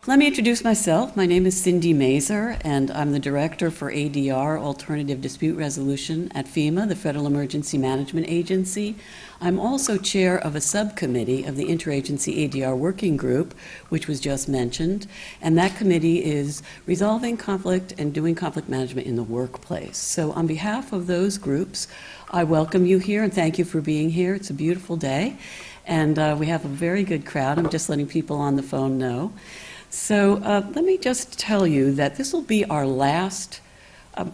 Let me introduce myself. My name is Cindy Mazer, and I'm the Director for ADR, Alternative Dispute Resolution at FEMA, the Federal Emergency Management Agency. I'm also chair of a subcommittee of the Interagency ADR Working Group, which was just mentioned, and that committee is resolving conflict and doing conflict management in the workplace. So on behalf of those groups, I welcome you here and thank you for being here. It's a beautiful day, and we have a very good crowd. I'm just letting people on the phone know. So let me just tell you that this will be our last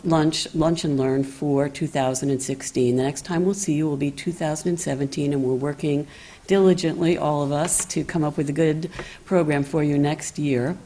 lunch and learn for 2016. The next time we'll see you will be 2017, and we're working diligently, all of us, to come up with a good program for you next year.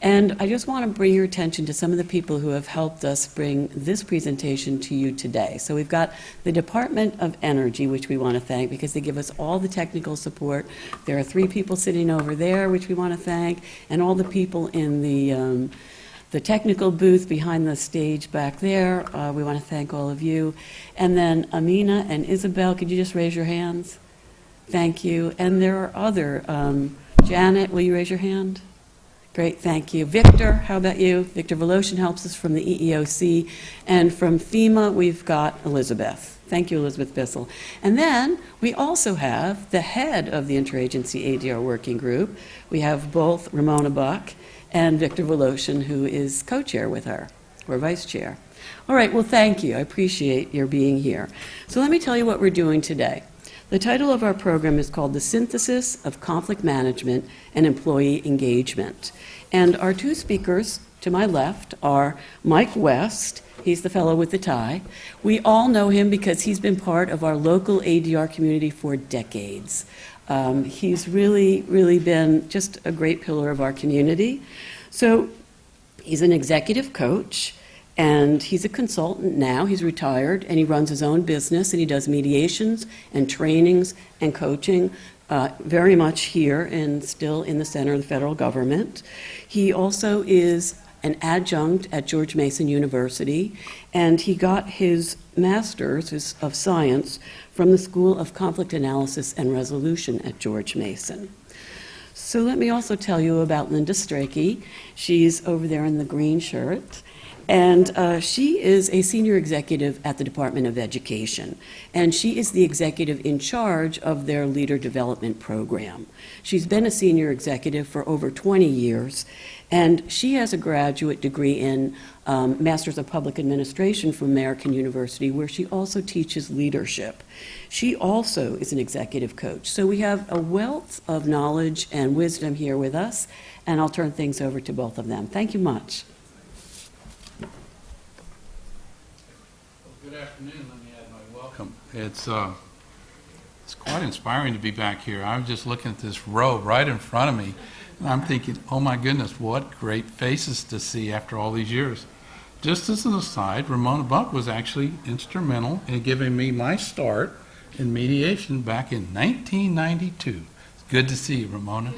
And I just want to bring your attention to some of the people who have helped us bring this presentation to you today. So we've got the Department of Energy, which we want to thank because they give us all the technical support. There are 3 people sitting over there, which we want to thank, and all the people in the technical booth behind the stage back there. We want to thank all of you. And then Amina and Isabel, could you just raise your hands? Thank you. And there are other, Janet, will you raise your hand? Great, thank you. Victor, how about you? Victor Voloshin helps us from the EEOC. And from FEMA, we've got Elizabeth. Thank you, Elizabeth Bissell. And then we also have the head of the Interagency ADR Working Group. We have both Ramona Buck and Victor Voloshin, who is co-chair with her, or vice chair. All right, well, thank you. I appreciate your being here. So let me tell you what we're doing today. The title of our program is called The Synthesis of Conflict Management and Employee Engagement. And our 2 speakers to my left are Mike West. He's the fellow with the tie. We all know him because he's been part of our local ADR community for decades. He's really been just a great pillar of our community. So he's an executive coach, and he's a consultant now. He's retired, and he runs his own business, and he does mediations and trainings and coaching very much here and still in the center of the federal government. He also is an adjunct at George Mason University, and he got his master's of science from the School of Conflict Analysis and Resolution at George Mason. So let me also tell you about Linda Stracke. She's over there in the green shirt. And she is a senior executive at the Department of Education, and she is the executive in charge of their leader development program. She's been a senior executive for over 20 years, and she has a graduate degree in Masters of Public Administration from American University, where she also teaches leadership. She also is an executive coach. So we have a wealth of knowledge and wisdom here with us, and I'll turn things over to both of them. Thank you much. Good afternoon. Let me add my welcome. It's quite inspiring to be back here. I was just looking at this row right in front of me, and I'm thinking, oh my goodness, what great faces to see after all these years. Just as an aside, Ramona Buck was actually instrumental in giving me my start in mediation back in 1992. It's good to see you, Ramona.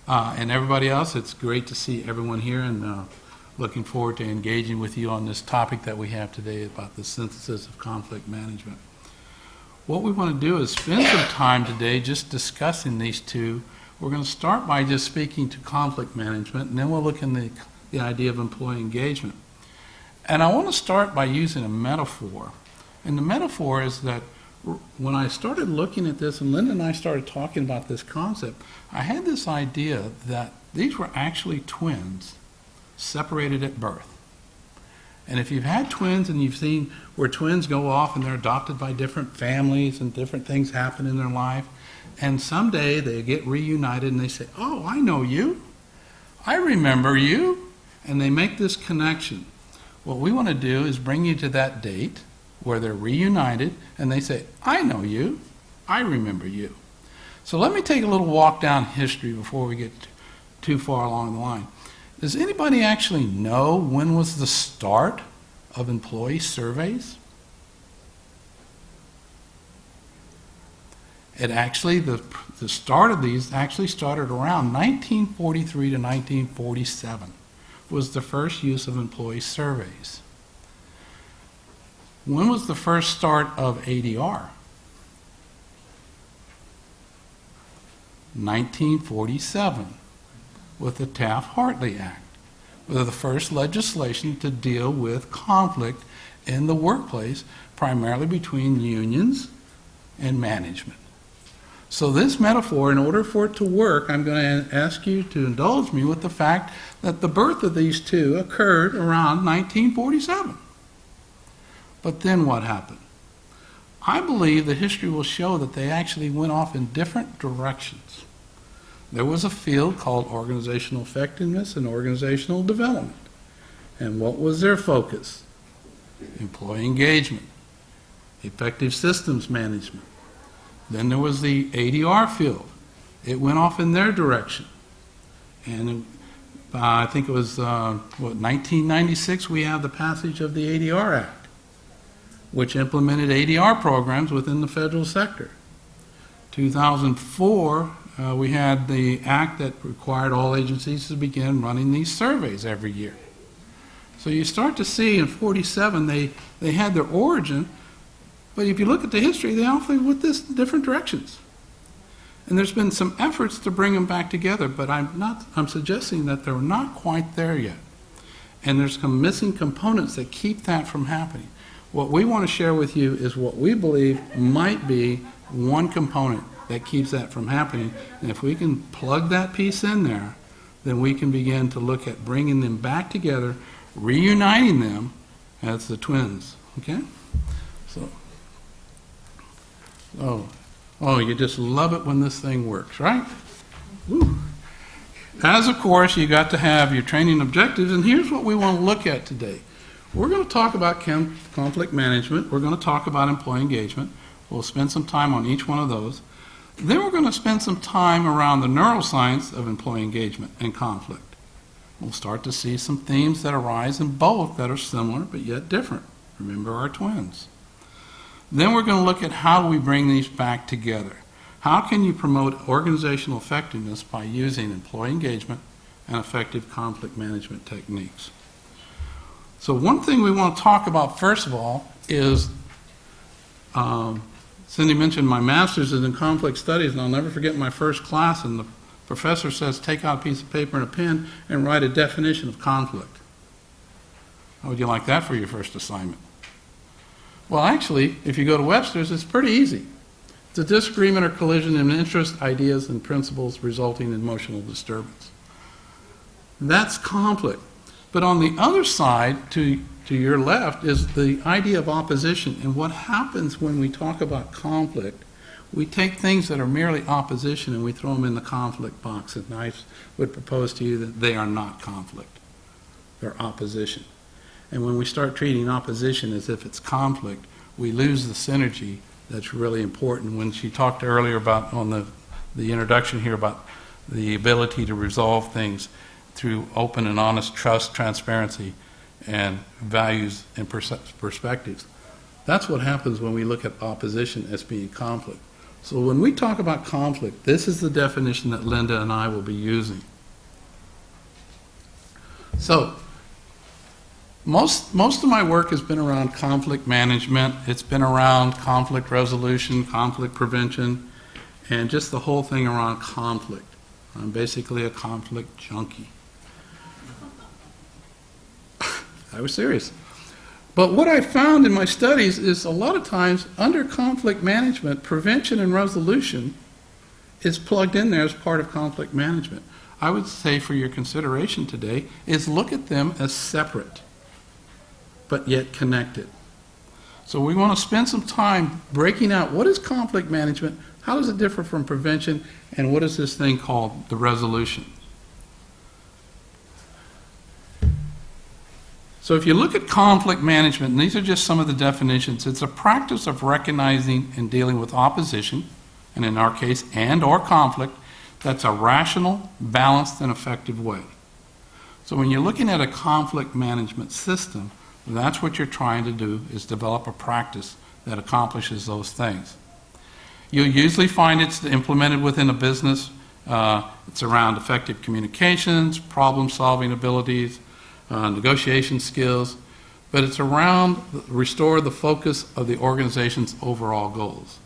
And everybody else, it's great to see everyone here, and looking forward to engaging with you on this topic that we have today about the synthesis of conflict management. What we want to do is spend some time today just discussing these 2. We're going to start by just speaking to conflict management, and then we'll look in the idea of employee engagement. And I want to start by using a metaphor. And the metaphor is that when I started looking at this, and Linda and I started talking about this concept, I had this idea that these were actually twins separated at birth. And if you've had twins and you've seen where twins go off and they're adopted by different families and different things happen in their life, and someday they get reunited and they say, oh, I know you, I remember you, and they make this connection. What we want to do is bring you to that date where they're reunited and they say, I know you, I remember you. So let me take a little walk down history before we get too far along the line. Does anybody actually know when was the start of employee surveys? It actually, the start of these actually started around 1943 to 1947 was the first use of employee surveys. When was the first start of ADR? 1947. with the Taft-Hartley Act, the first legislation to deal with conflict in the workplace, primarily between unions and management. So this metaphor, in order for it to work, I'm going to ask you to indulge me with the fact that the birth of these two occurred around 1947. But then what happened? I believe that history will show that they actually went off in different directions. There was a field called organizational effectiveness and organizational development. And what was their focus? Employee engagement, effective systems management. Then there was the ADR field. It went off in their direction. And I think it was, 1996, we have the passage of the ADR Act, which implemented ADR programs within the federal sector. 2004, we had the act that required all agencies to begin running these surveys every year. So you start to see in 47, they had their origin, but if you look at the history, they often went this different directions. And there's been some efforts to bring them back together, but I'm suggesting that they're not quite there yet. And there's some missing components that keep that from happening. What we want to share with you is what we believe might be one component that keeps that from happening. And if we can plug that piece in there, then we can begin to look at bringing them back together, reuniting them as the twins. Okay? Oh, you just love it when this thing works, right? Woo. As of course, you got to have your training objectives, and here's what we want to look at today. We're going to talk about conflict management. We're going to talk about employee engagement. We'll spend some time on each one of those. Then we're going to spend some time around the neuroscience of employee engagement and conflict. We'll start to see some themes that arise in both that are similar but yet different. Remember our twins. Then we're going to look at how do we bring these back together. How can you promote organizational effectiveness by using employee engagement and effective conflict management techniques? So one thing we want to talk about first of all is, Cindy mentioned my master's is in conflict studies, and I'll never forget my first class, and the professor says, take out a piece of paper and a pen and write a definition of conflict. How would you like that for your first assignment? Well, actually, if you go to Webster's, it's pretty easy. It's a disagreement or collision in interest, ideas, and principles resulting in emotional disturbance. That's conflict. But on the other side, to your left, is the idea of opposition. And what happens when we talk about conflict, we take things that are merely opposition and we throw them in the conflict box. And I would propose to you that they are not conflict. They're opposition. And when we start treating opposition as if it's conflict, we lose the synergy that's really important. When she talked earlier about, on the introduction here, about the ability to resolve things through open and honest trust, transparency, and values and perspectives. That's what happens when we look at opposition as being conflict. So when we talk about conflict, this is the definition that Linda and I will be using. So, most of my work has been around conflict management. It's been around conflict resolution, conflict prevention, and just the whole thing around conflict. I'm basically a conflict junkie. I was serious. But what I found in my studies is a lot of times under conflict management, prevention and resolution is plugged in there as part of conflict management. I would say for your consideration today is look at them as separate, but yet connected. So we want to spend some time breaking out what is conflict management, how does it differ from prevention, and what is this thing called the resolution. So if you look at conflict management, and these are just some of the definitions, it's a practice of recognizing and dealing with opposition, and in our case, and or conflict, that's a rational, balanced, and effective way. So when you're looking at a conflict management system, that's what you're trying to do, is develop a practice that accomplishes those things. You'll usually find it's implemented within a business. It's around effective communications, problem-solving abilities, negotiation skills, but it's around restore the focus of the organization's overall goals.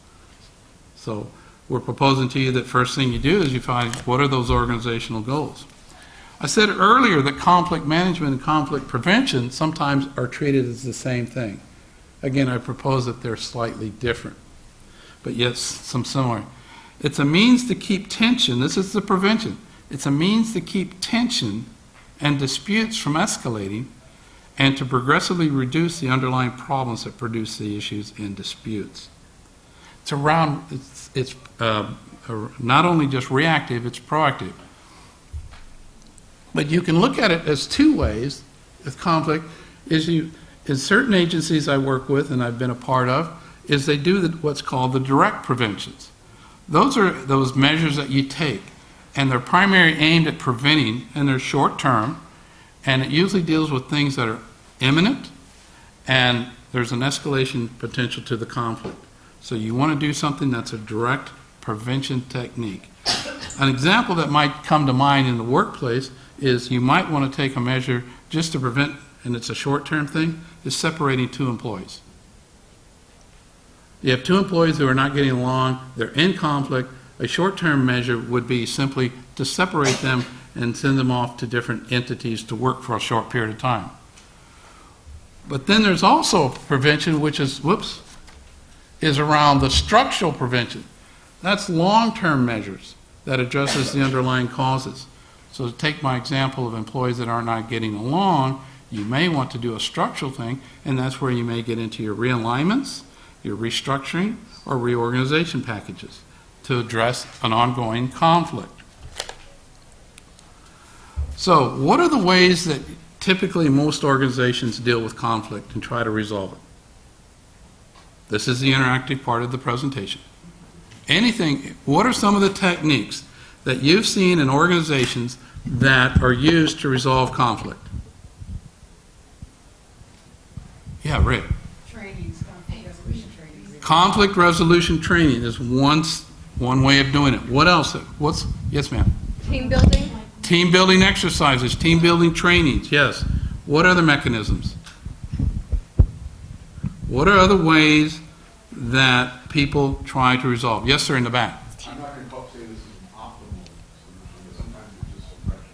So we're proposing to you that first thing you do is you find what are those organizational goals. I said earlier that conflict management and conflict prevention sometimes are treated as the same thing. Again, I propose that they're slightly different, but yet some similar. It's a means to keep tension. This is the prevention. It's a means to keep tension and disputes from escalating and to progressively reduce the underlying problems that produce the issues and disputes. It's not only just reactive, it's proactive. But you can look at it as two ways with conflict. In certain agencies I work with and I've been a part of, is they do what's called the direct preventions. Those are those measures that you take, and they're primarily aimed at preventing, and they're short term, and it usually deals with things that are imminent, and there's an escalation potential to the conflict. So you want to do something that's a direct prevention technique. An example that might come to mind in the workplace is you might want to take a measure just to prevent, and it's a short-term thing, is separating two employees. You have two employees who are not getting along, they're in conflict. A short-term measure would be simply to separate them and send them off to different entities to work for a short period of time. But then there's also prevention, which is around the structural prevention. That's long-term measures that addresses the underlying causes. So to take my example of employees that are not getting along, you may want to do a structural thing, and that's where you may get into your realignments, your restructuring, or reorganization packages to address an ongoing conflict. So what are the ways that typically most organizations deal with conflict and try to resolve it? This is the interactive part of the presentation. What are some of the techniques that you've seen in organizations that are used to resolve conflict? Yeah, Rick. Trainings, conflict resolution trainings. Conflict resolution training is one way of doing it. What else? Yes, ma'am. Team building. Team building exercises, team building trainings, yes. What other mechanisms? What are other ways that people try to resolve? Yes, sir, in the back. I'm not going to say this is an optimal solution, but sometimes it's just suppression.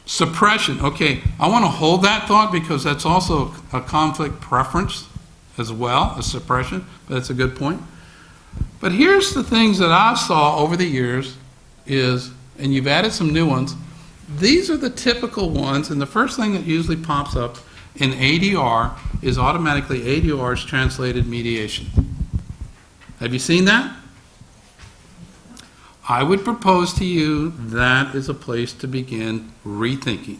Suppression, okay. I want to hold that thought because that's also a conflict preference as well, a suppression, but that's a good point. But here's the things that I saw over the years is, and you've added some new ones, these are the typical ones, and the first thing that usually pops up in ADR is automatically ADR's translated mediation. Have you seen that? I would propose to you that is a place to begin rethinking.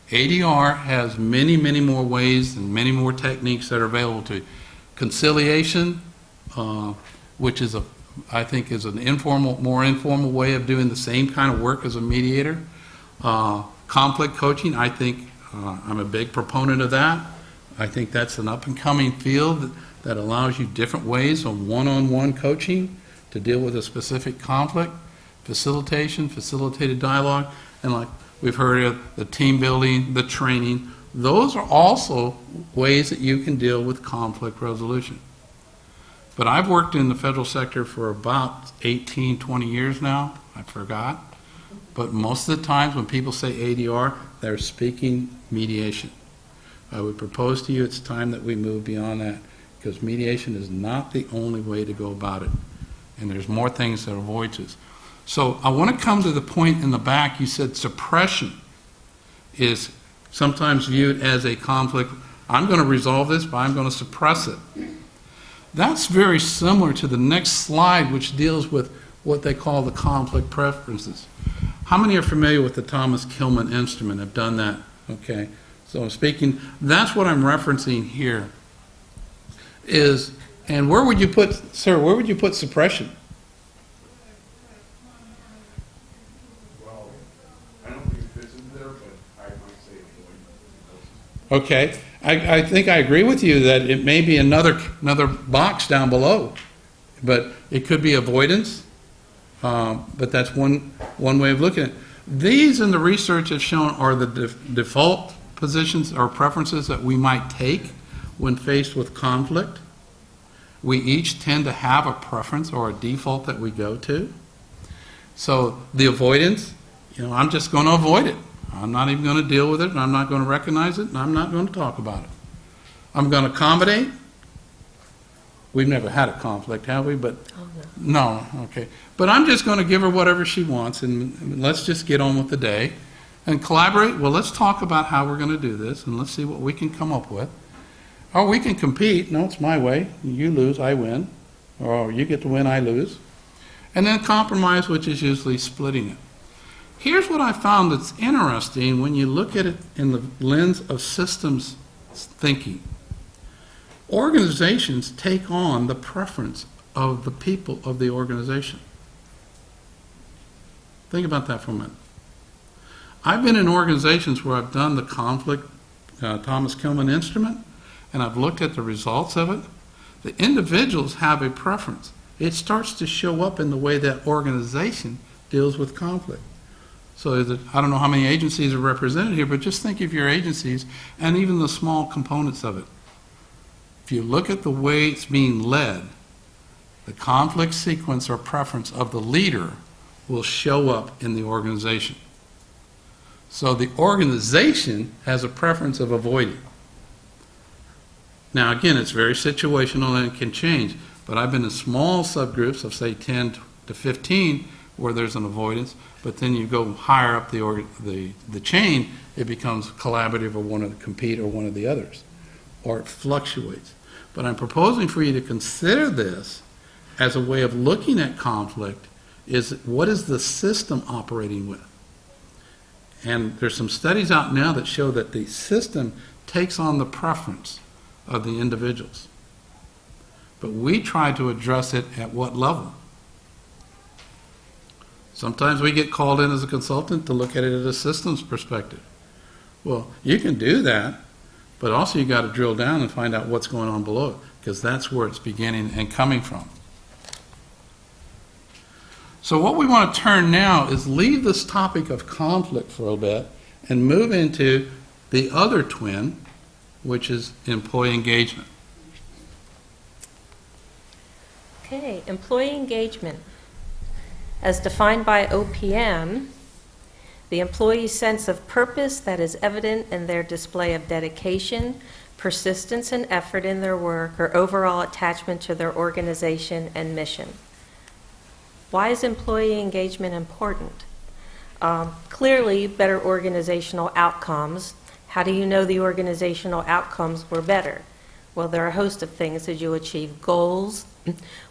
ADR has many, many more ways and many more techniques that are available to you. Conciliation, which is I think is an more informal way of doing the same kind of work as a mediator. Conflict coaching, I think I'm a big proponent of that. I think that's an up-and-coming field that allows you different ways of one-on-one coaching to deal with a specific conflict. Facilitation, facilitated dialogue, and like we've heard of the team building, the training. Those are also ways that you can deal with conflict resolution. But I've worked in the federal sector for about 18, 20 years now. I forgot. But most of the times when people say ADR, they're speaking mediation. I would propose to you it's time that we move beyond that because mediation is not the only way to go about it. And there's more things that avoid this. So I want to come to the point in the back. You said suppression is sometimes viewed as a conflict. I'm going to resolve this, but I'm going to suppress it. That's very similar to the next slide, which deals with what they call the conflict preferences. How many are familiar with the Thomas Kilmann instrument? Have done that? Okay. So I'm speaking, that's what I'm referencing here. And where would you put, sir, where would you put suppression? Well, I don't think it fits in there, but I might say avoid. Okay. I think I agree with you that it may be another box down below, but it could be avoidance. But that's one way of looking at it. These in the research have shown are the default positions or preferences that we might take when faced with conflict. We each tend to have a preference or a default that we go to. So the avoidance, I'm just going to avoid it. I'm not even going to deal with it, and I'm not going to recognize it, and I'm not going to talk about it. I'm going to accommodate. We've never had a conflict, have we? But no, okay. But I'm just going to give her whatever she wants, and let's just get on with the day. And collaborate, well, let's talk about how we're going to do this, and let's see what we can come up with. Or we can compete. No, it's my way. You lose, I win. Or you get to win, I lose. And then compromise, which is usually splitting it. Here's what I found that's interesting when you look at it in the lens of systems thinking. Organizations take on the preference of the people of the organization. Think about that for a minute. I've been in organizations where I've done the conflict Thomas Kilmann instrument, and I've looked at the results of it. The individuals have a preference. It starts to show up in the way that organization deals with conflict. So I don't know how many agencies are represented here, but just think of your agencies and even the small components of it. If you look at the way it's being led, the conflict sequence or preference of the leader will show up in the organization. So the organization has a preference of avoiding. Now again, it's very situational and it can change, but I've been in small subgroups of say 10 to 15 where there's an avoidance, but then you go higher up the chain, it becomes collaborative or one of the compete or one of the others, or it fluctuates. But I'm proposing for you to consider this as a way of looking at conflict is what is the system operating with? And there's some studies out now that show that the system takes on the preference of the individuals. But we try to address it at what level? Sometimes we get called in as a consultant to look at it at a systems perspective. Well, you can do that, but also you got to drill down and find out what's going on below it, because that's where it's beginning and coming from. So what we want to turn now is leave this topic of conflict for a bit and move into the other twin, which is employee engagement. Okay, employee engagement. As defined by OPM, the employee's sense of purpose that is evident in their display of dedication, persistence, and effort in their work, or overall attachment to their organization and mission. Why is employee engagement important? Clearly, better organizational outcomes. How do you know the organizational outcomes were better? Well, there are a host of things. Did you achieve goals?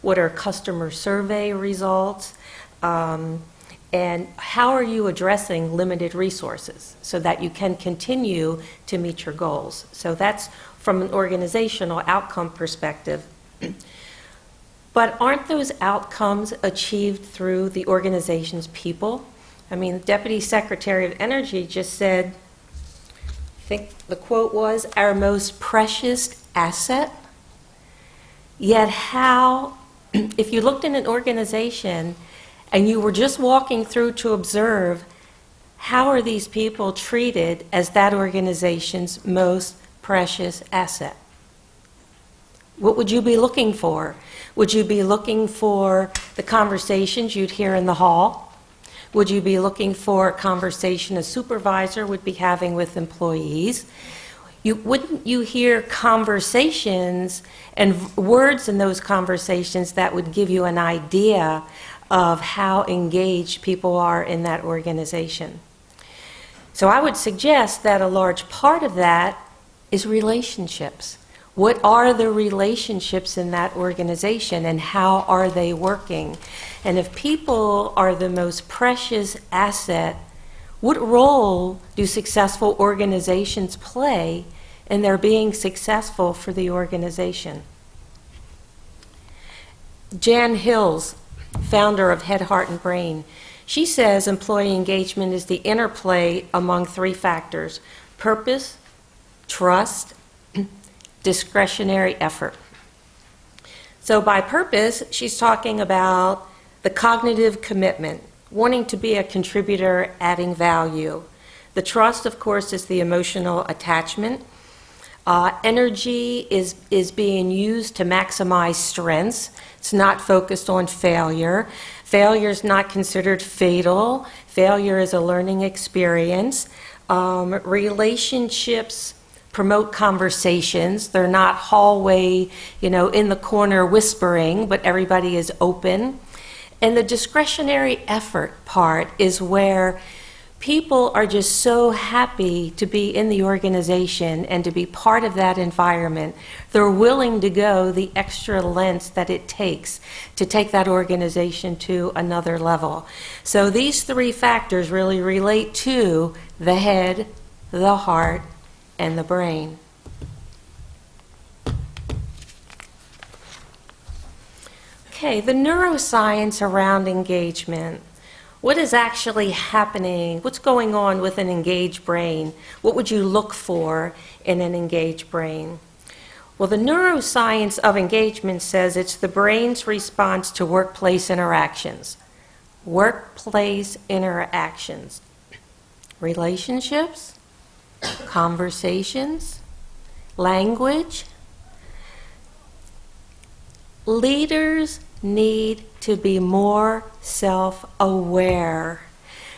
What are customer survey results? And how are you addressing limited resources so that you can continue to meet your goals? So that's from an organizational outcome perspective. But aren't those outcomes achieved through the organization's people? I mean, the Deputy Secretary of Energy just said, I think the quote was, "Our most precious asset." Yet how, if you looked in an organization and you were just walking through to observe, how are these people treated as that organization's most precious asset? What would you be looking for? Would you be looking for the conversations you'd hear in the hall? Would you be looking for a conversation a supervisor would be having with employees? Wouldn't you hear conversations and words in those conversations that would give you an idea of how engaged people are in that organization? So I would suggest that a large part of that is relationships. What are the relationships in that organization and how are they working? And if people are the most precious asset, what role do successful organizations play in their being successful for the organization? Jan Hills, founder of Head, Heart, and Brain, she says employee engagement is the interplay among three factors: purpose, trust, discretionary effort. So by purpose, she's talking about the cognitive commitment, wanting to be a contributor, adding value. The trust, of course, is the emotional attachment. Energy is being used to maximize strengths. It's not focused on failure. Failure is not considered fatal. Failure is a learning experience. Relationships promote conversations. They're not hallway, in the corner whispering, but everybody is open. And the discretionary effort part is where people are just so happy to be in the organization and to be part of that environment. They're willing to go the extra lengths that it takes to take that organization to another level. So these three factors really relate to the head, the heart, and the brain. Okay, the neuroscience around engagement. What is actually happening? What's going on with an engaged brain? What would you look for in an engaged brain? Well, the neuroscience of engagement says it's the brain's response to workplace interactions. Workplace interactions. Relationships, conversations, language. Leaders need to be more self-aware.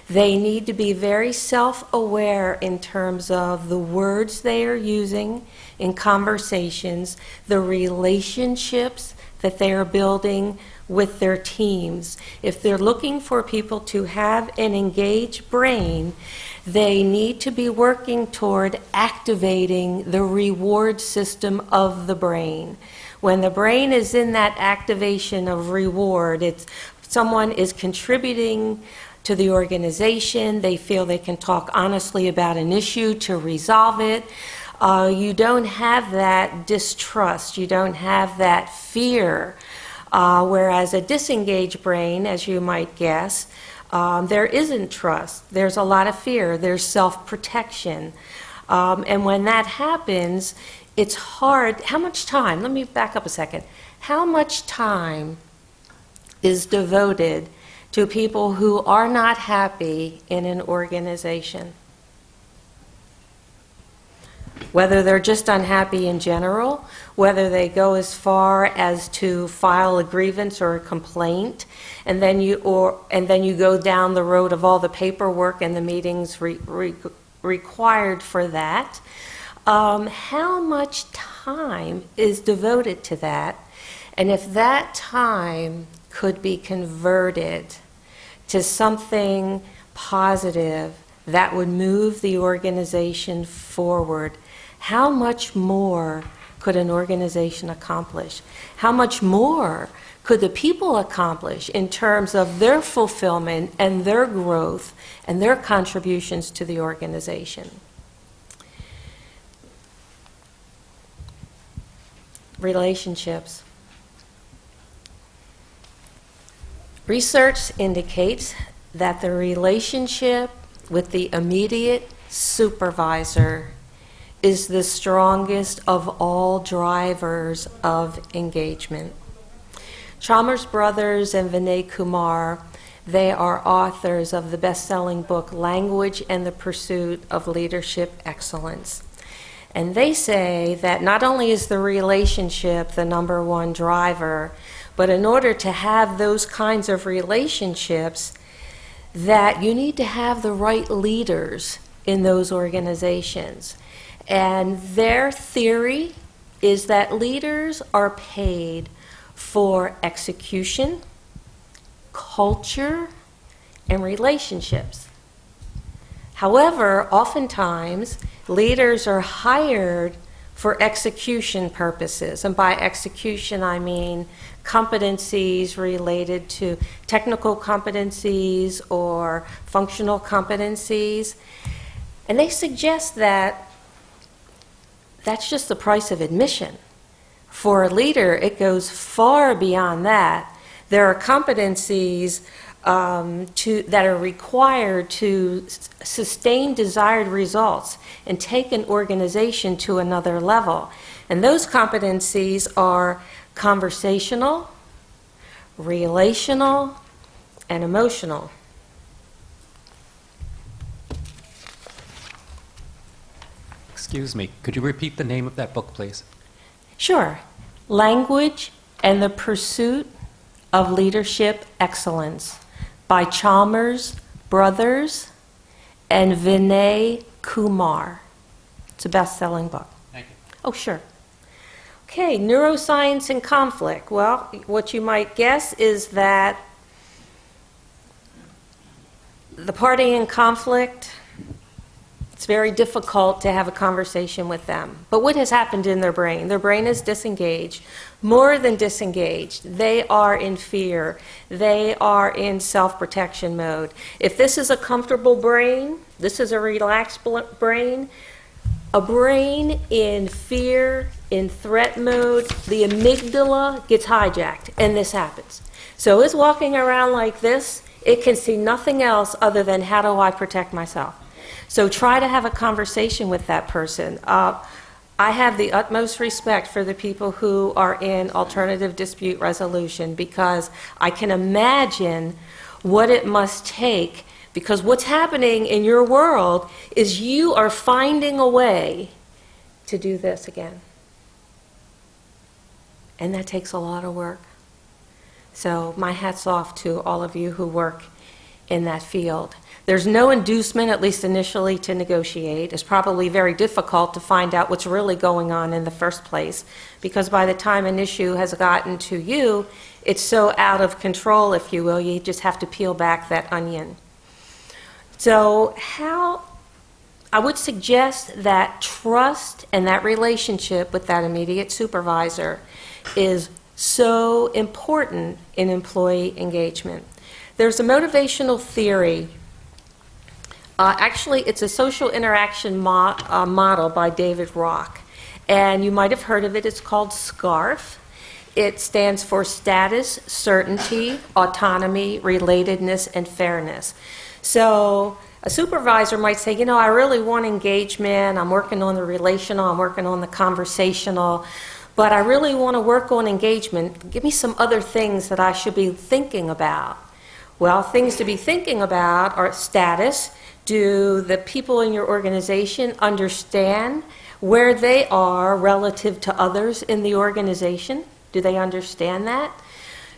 They need to be very self-aware in terms of the words they are using in conversations, the relationships that they are building with their teams. If they're looking for people to have an engaged brain, they need to be working toward activating the reward system of the brain. When the brain is in that activation of reward, someone is contributing to the organization, they feel they can talk honestly about an issue to resolve it. You don't have that distrust, you don't have that fear. Whereas a disengaged brain, as you might guess, there isn't trust. There's a lot of fear. There's self-protection. And when that happens, it's hard. How much time? Let me back up a second. How much time is devoted to people who are not happy in an organization? Whether they're just unhappy in general, whether they go as far as to file a grievance or a complaint, and then you go down the road of all the paperwork and the meetings required for that. How much time is devoted to that? And if that time could be converted to something positive that would move the organization forward, how much more could an organization accomplish? How much more could the people accomplish in terms of their fulfillment and their growth and their contributions to the organization? Relationships. Research indicates that the relationship with the immediate supervisor is the strongest of all drivers of engagement. Chalmers Brothers and Vinay Kumar, they are authors of the best-selling book, Language and the Pursuit of Leadership Excellence. And they say that not only is the relationship the number one driver, but in order to have those kinds of relationships, that you need to have the right leaders in those organizations. And their theory is that leaders are paid for execution, culture, and relationships. However, oftentimes, leaders are hired for execution purposes. And by execution, I mean competencies related to technical competencies or functional competencies. And they suggest that that's just the price of admission. For a leader, it goes far beyond that. There are competencies that are required to sustain desired results and take an organization to another level. And those competencies are conversational, relational, and emotional. Excuse me, could you repeat the name of that book, please? Sure. Language and the Pursuit of Leadership Excellence by Chalmers Brothers and Vinay Kumar. It's a best-selling book. Thank you. Oh, sure. Okay, neuroscience and conflict. Well, what you might guess is that the party in conflict, it's very difficult to have a conversation with them. But what has happened in their brain? Their brain is disengaged, more than disengaged. They are in fear. They are in self-protection mode. If this is a comfortable brain, this is a relaxed brain, a brain in fear, in threat mode, the amygdala gets hijacked, and this happens. So it's walking around like this. It can see nothing else other than how do I protect myself. So try to have a conversation with that person. I have the utmost respect for the people who are in alternative dispute resolution because I can imagine what it must take, because what's happening in your world is you are finding a way to do this again. And that takes a lot of work. So my hat's off to all of you who work in that field. There's no inducement, at least initially, to negotiate. It's probably very difficult to find out what's really going on in the first place, because by the time an issue has gotten to you, it's so out of control, if you will, you just have to peel back that onion. So I would suggest that trust and that relationship with that immediate supervisor is so important in employee engagement. There's a motivational theory. Actually, it's a social interaction model by David Rock, and you might have heard of it. It's called SCARF. It stands for status, certainty, autonomy, relatedness, and fairness. So a supervisor might say, you know, I really want engagement. I'm working on the relational, I'm working on the conversational, but I really want to work on engagement. Give me some other things that I should be thinking about. Well, things to be thinking about are status. Do the people in your organization understand where they are relative to others in the organization? Do they understand that?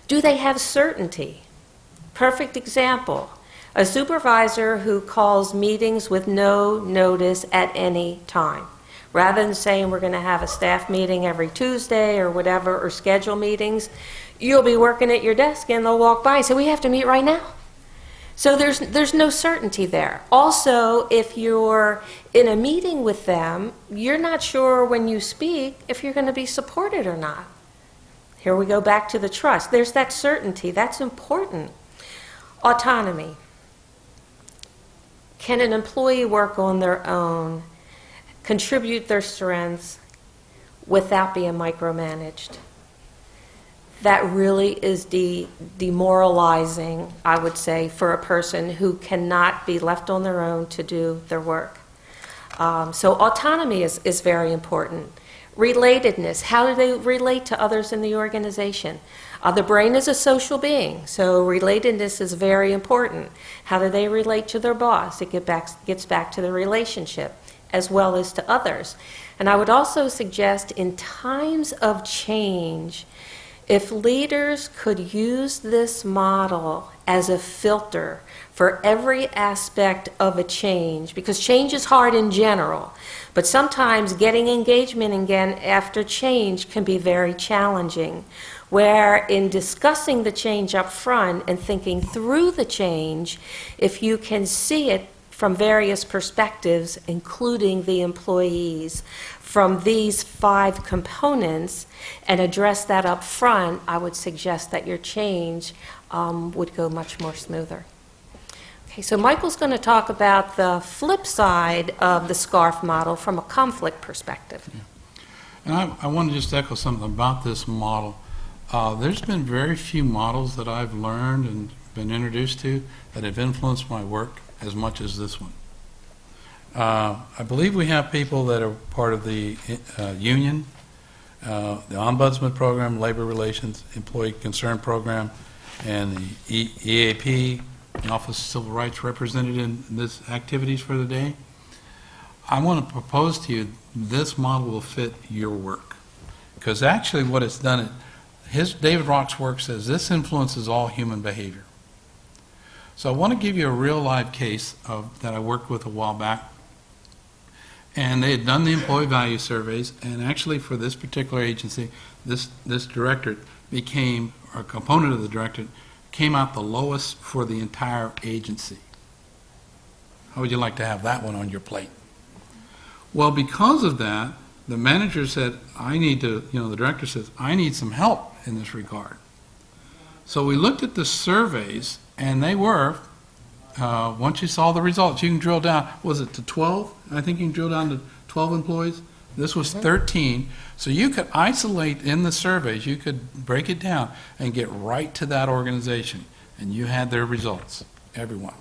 Do they have certainty? Perfect example. A supervisor who calls meetings with no notice at any time. Rather than saying we're going to have a staff meeting every Tuesday or whatever, or schedule meetings, you'll be working at your desk and they'll walk by and say, we have to meet right now. So there's no certainty there. Also, if you're in a meeting with them, you're not sure when you speak if you're going to be supported or not. Here we go back to the trust. There's that certainty. That's important. Autonomy. Can an employee work on their own, contribute their strengths without being micromanaged? That really is demoralizing, I would say, for a person who cannot be left on their own to do their work. So autonomy is very important. Relatedness, how do they relate to others in the organization? The brain is a social being, so relatedness is very important. How do they relate to their boss? It gets back to the relationship as well as to others. And I would also suggest in times of change, if leaders could use this model as a filter for every aspect of a change, because change is hard in general, but sometimes getting engagement again after change can be very challenging, where in discussing the change up front and thinking through the change, if you can see it from various perspectives, including the employees, from these 5 components, and address that up front, I would suggest that your change would go much more smoother. Okay, so Michael's going to talk about the flip side of the SCARF model from a conflict perspective. Yeah. And I want to just echo something about this model. There's been very few models that I've learned and been introduced to that have influenced my work as much as this one. I believe we have people that are part of the union, the Ombudsman Program, Labor Relations, Employee Concern Program, and the EAP, the Office of Civil Rights, represented in this activities for the day. I want to propose to you, this model will fit your work. Because actually what it's done, David Rock's work says this influences all human behavior. So I want to give you a real live case that I worked with a while back. And they had done the employee value surveys, and actually for this particular agency, this directorate became, or a component of the directorate, came out the lowest for the entire agency. How would you like to have that one on your plate? Well, because of that, the manager said, the director says, I need some help in this regard. So we looked at the surveys, and they were, once you saw the results, you can drill down, was it to 12? I think you can drill down to 12 employees. This was 13. So you could isolate in the surveys, you could break it down and get right to that organization. And you had their results, everyone.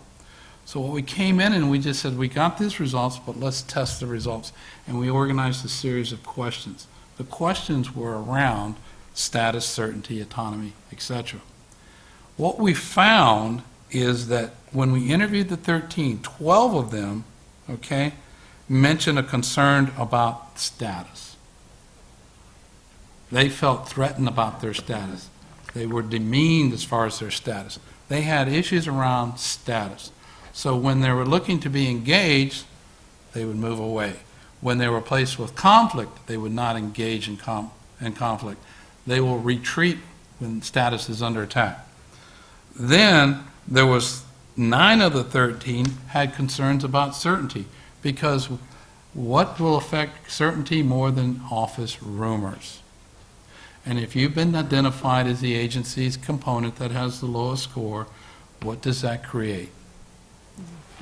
So what we came in and we just said, we got these results, but let's test the results. And we organized a series of questions. The questions were around status, certainty, autonomy, etc. What we found is that when we interviewed the 13, 12 of them, mentioned a concern about status. They felt threatened about their status. They were demeaned as far as their status. They had issues around status. So when they were looking to be engaged, they would move away. When they were placed with conflict, they would not engage in conflict. They will retreat when status is under attack. Then there was 9 of the 13 had concerns about certainty, because what will affect certainty more than office rumors? And if you've been identified as the agency's component that has the lowest score, what does that create?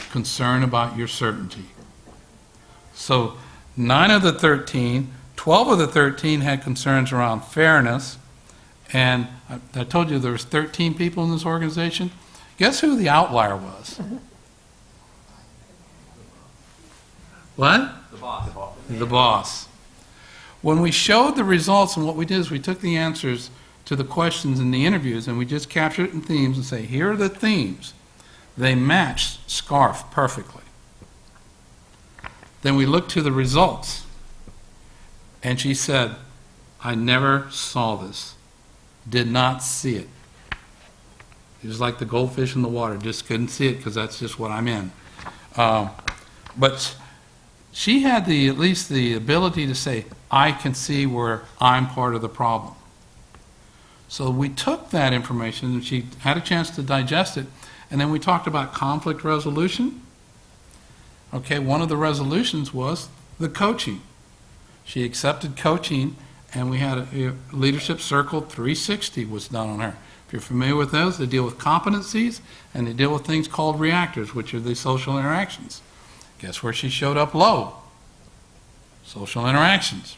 Concern about your certainty. So 9 of the 13, 12 of the 13 had concerns around fairness, and I told you there was 13 people in this organization. Guess who the outlier was? What? The boss. The boss. When we showed the results, and what we did is we took the answers to the questions in the interviews and we just captured it in themes and say, here are the themes. They matched SCARF perfectly. Then we looked to the results, and she said, I never saw this, did not see it. It was like the goldfish in the water, just couldn't see it because that's just what I'm in. But she had at least the ability to say, I can see where I'm part of the problem. So we took that information, and she had a chance to digest it, and then we talked about conflict resolution. One of the resolutions was the coaching. She accepted coaching, and we had a leadership circle 360 was done on her. If you're familiar with those, they deal with competencies, and they deal with things called reactors, which are the social interactions. Guess where she showed up low? Social interactions.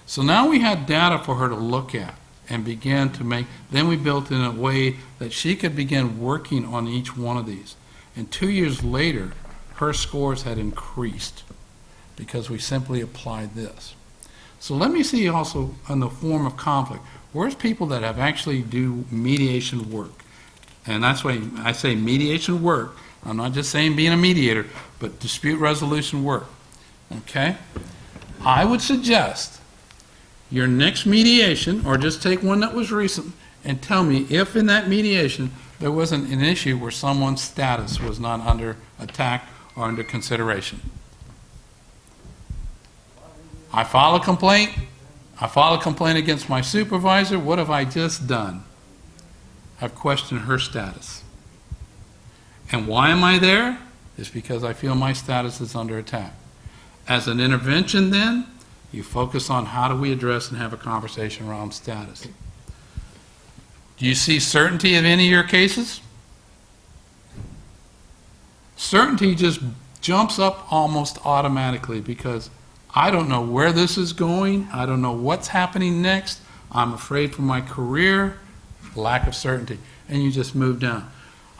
So now we had data for her to look at and begin to make, then we built in a way that she could begin working on each one of these. And 2 years later, her scores had increased because we simply applied this. So let me see also in the form of conflict. Where's people that have actually do mediation work? And that's why I say mediation work. I'm not just saying being a mediator, but dispute resolution work. I would suggest your next mediation, or just take one that was recent, and tell me if in that mediation there wasn't an issue where someone's status was not under attack or under consideration. I file a complaint against my supervisor. What have I just done? I've questioned her status. And why am I there? It's because I feel my status is under attack. As an intervention then, you focus on how do we address and have a conversation around status. Do you see certainty in any of your cases? Certainty just jumps up almost automatically because I don't know where this is going. I don't know what's happening next. I'm afraid for my career, lack of certainty, and you just move down.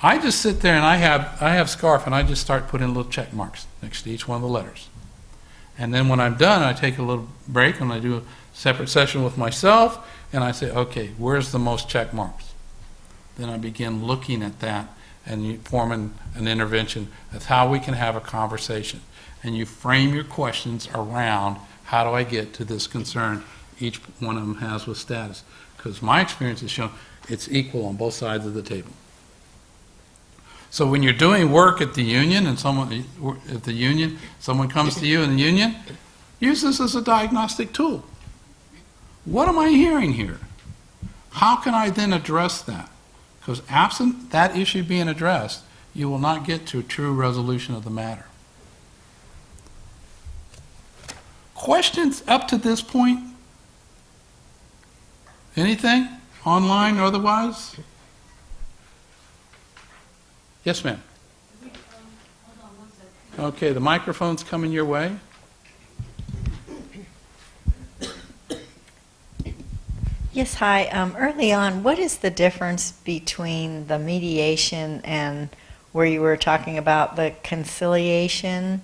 I just sit there and I have SCARF and I just start putting little check marks next to each one of the letters. And then when I'm done, I take a little break and I do a separate session with myself and I say, okay, where's the most check marks? Then I begin looking at that and you form an intervention. That's how we can have a conversation. And you frame your questions around, how do I get to this concern each one of them has with status? Because my experience has shown it's equal on both sides of the table. So when you're doing work at the union and someone comes to you in the union, use this as a diagnostic tool. What am I hearing here? How can I then address that? Because absent that issue being addressed, you will not get to a true resolution of the matter. Questions up to this point? Anything? Online or otherwise? Yes, ma'am. Okay, the microphone's coming your way. Yes, hi. Early on, what is the difference between the mediation and where you were talking about the conciliation?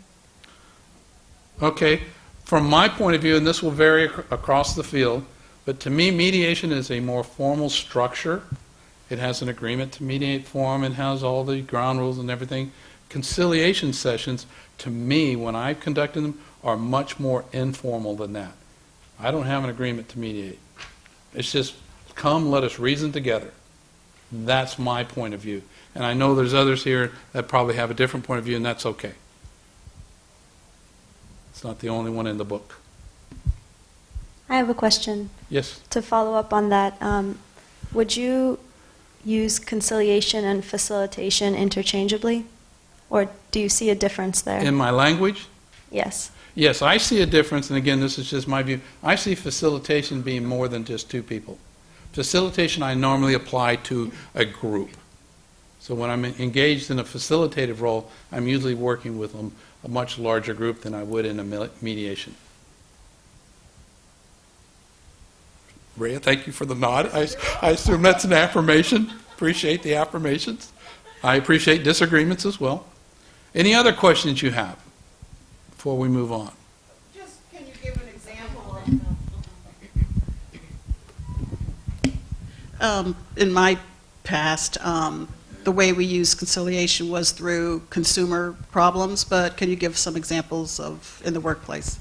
Okay, from my point of view, and this will vary across the field, but to me, mediation is a more formal structure. It has an agreement to mediate form. It has all the ground rules and everything. Conciliation sessions, to me, when I've conducted them, are much more informal than that. I don't have an agreement to mediate. It's just, come, let us reason together. That's my point of view. And I know there's others here that probably have a different point of view, and that's okay. It's not the only one in the book. I have a question Yes? to follow up on that. Would you use conciliation and facilitation interchangeably? Or do you see a difference there? In my language? Yes. Yes, I see a difference, and again, this is just my view. I see facilitation being more than just two people. Facilitation I normally apply to a group. So when I'm engaged in a facilitative role, I'm usually working with a much larger group than I would in a mediation. Rhea, thank you for the nod. I assume that's an affirmation. Appreciate the affirmations. I appreciate disagreements as well. Any other questions you have before we move on? Just, can you give an example of? In my past, the way we used conciliation was through consumer problems, but can you give some examples of in the workplace?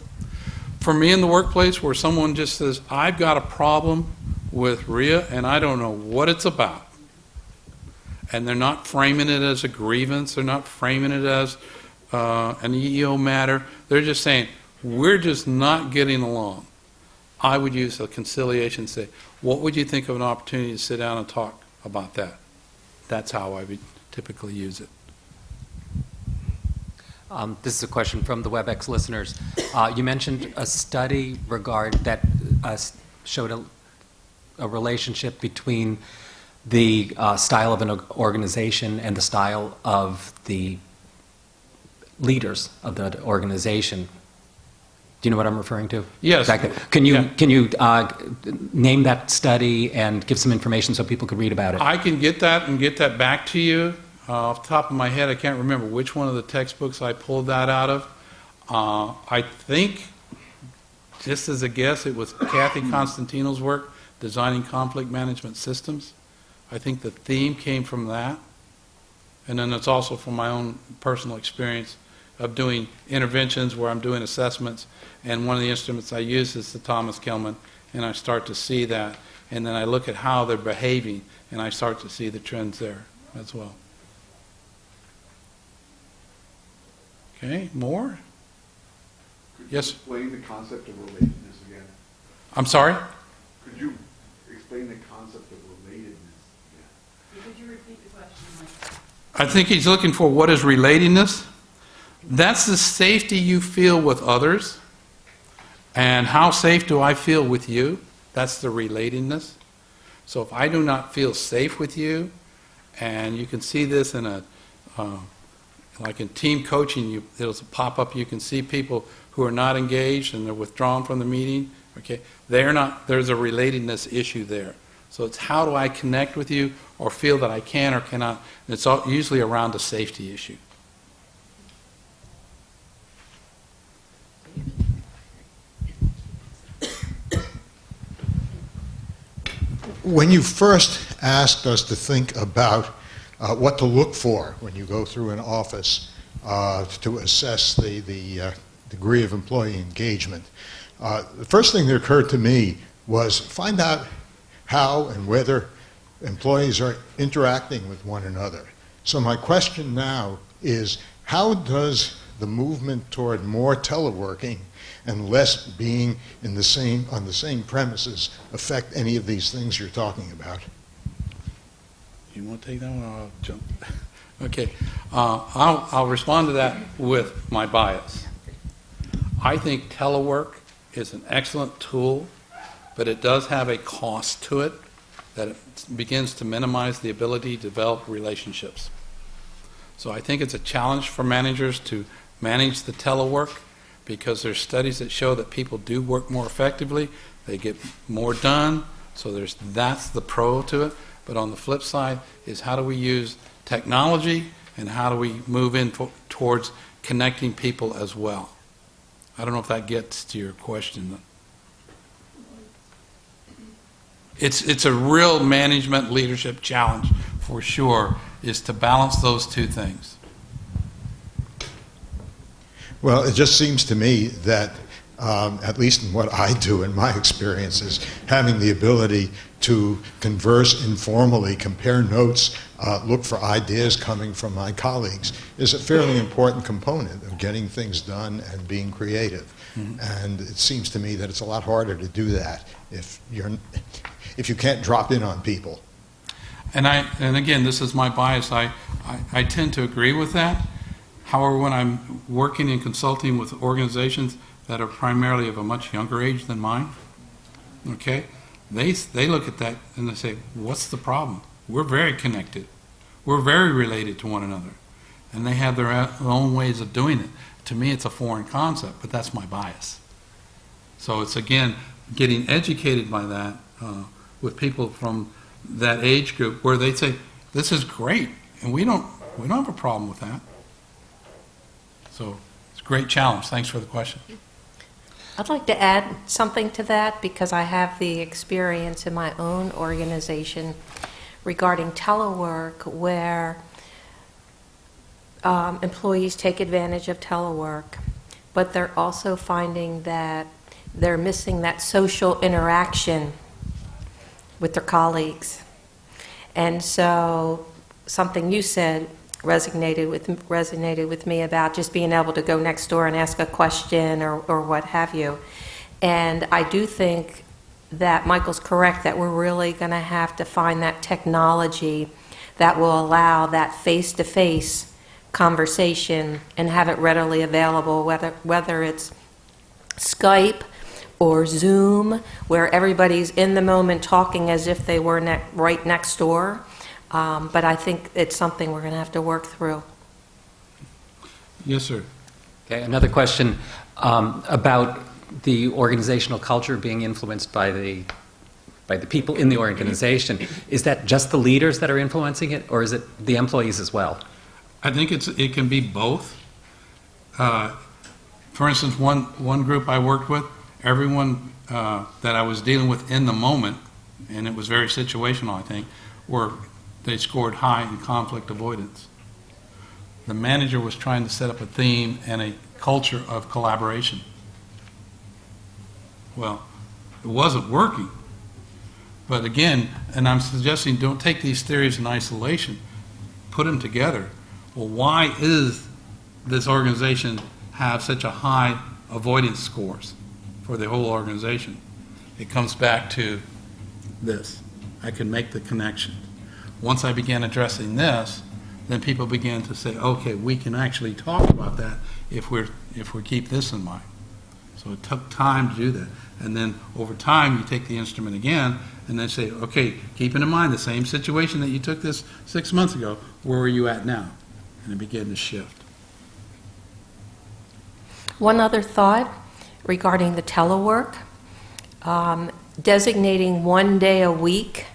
For me in the workplace where someone just says, I've got a problem with Rhea and I don't know what it's about. And they're not framing it as a grievance, they're not framing it as an EEO matter. They're just saying, we're just not getting along. I would use a conciliation, say, what would you think of an opportunity to sit down and talk about that? That's how I would typically use it. This is a question from the WebEx listeners. You mentioned a study that showed a relationship between the style of an organization and the style of the leaders of the organization. Do you know what I'm referring to? Yes. Can you name that study and give some information so people could read about it? I can get that and get that back to you. Off the top of my head, I can't remember which one of the textbooks I pulled that out of. I think, just as a guess, it was Kathy Constantino's work, Designing Conflict Management Systems. I think the theme came from that. And then it's also from my own personal experience of doing interventions where I'm doing assessments, and one of the instruments I use is the Thomas Kelman, and I start to see that, and then I look at how they're behaving, and I start to see the trends there as well. Okay, more? Could you Yes. explain the concept of relatedness again? I'm sorry? Could you explain the concept of relatedness again? Could you repeat the question, Mike? I think he's looking for what is relatedness. That's the safety you feel with others. And how safe do I feel with you? That's the relatedness. So if I do not feel safe with you, and you can see this in like in team coaching, it'll pop up, you can see people who are not engaged and they're withdrawn from the meeting. Okay, there's a relatedness issue there. So it's how do I connect with you or feel that I can or cannot. And it's usually around a safety issue. When you first asked us to think about what to look for when you go through an office to assess the degree of employee engagement. The first thing that occurred to me was find out how and whether employees are interacting with one another. So my question now is, how does the movement toward more teleworking and less being on the same premises affect any of these things you're talking about? You want to take that one, or I'll jump? Okay, I'll respond to that with my bias. I think telework is an excellent tool, but it does have a cost to it that it begins to minimize the ability to develop relationships. So I think it's a challenge for managers to manage the telework, because there's studies that show that people do work more effectively, they get more done, so that's the pro to it. But on the flip side is, how do we use technology and how do we move in towards connecting people as well? I don't know if that gets to your question. It's a real management leadership challenge for sure, is to balance those two things. Well, it just seems to me that, at least in what I do in my experiences, having the ability to converse informally, compare notes, look for ideas coming from my colleagues is a fairly important component of getting things done and being creative. Mm-hmm. And it seems to me that it's a lot harder to do that if you can't drop in on people. And again, this is my bias. I tend to agree with that. However, when I'm working and consulting with organizations that are primarily of a much younger age than mine, okay, they look at that and they say, what's the problem? We're very connected. We're very related to one another. And they have their own ways of doing it. To me, it's a foreign concept, but that's my bias. So it's, again, getting educated by that with people from that age group where they say, this is great, and we don't have a problem with that. So it's a great challenge. Thanks for the question. I'd like to add something to that, because I have the experience in my own organization regarding telework, where employees take advantage of telework, but they're also finding that they're missing that social interaction with their colleagues. And so something you said resonated with me about just being able to go next door and ask a question or what have you. And I do think that Michael's correct, that we're really going to have to find that technology that will allow that face-to-face conversation and have it readily available, whether it's Skype or Zoom, where everybody's in the moment talking as if they were right next door. But I think it's something we're going to have to work through. Yes, sir. Okay, another question about the organizational culture being influenced by the people in the organization. Is that just the leaders that are influencing it, or is it the employees as well? I think it can be both. For instance, one group I worked with, everyone that I was dealing with in the moment, and it was very situational, I think, they scored high in conflict avoidance. The manager was trying to set up a theme and a culture of collaboration. Well, it wasn't working. But again, and I'm suggesting don't take these theories in isolation, put them together. Well, why is this organization have such a high avoidance scores for the whole organization? It comes back to this. I can make the connection. Once I began addressing this, then people began to say, okay, we can actually talk about that if we keep this in mind. So it took time to do that. And then over time, you take the instrument again and then say, okay, keeping in mind the same situation that you took this 6 months ago, where are you at now? And it began to shift. One other thought regarding the telework, designating one day a week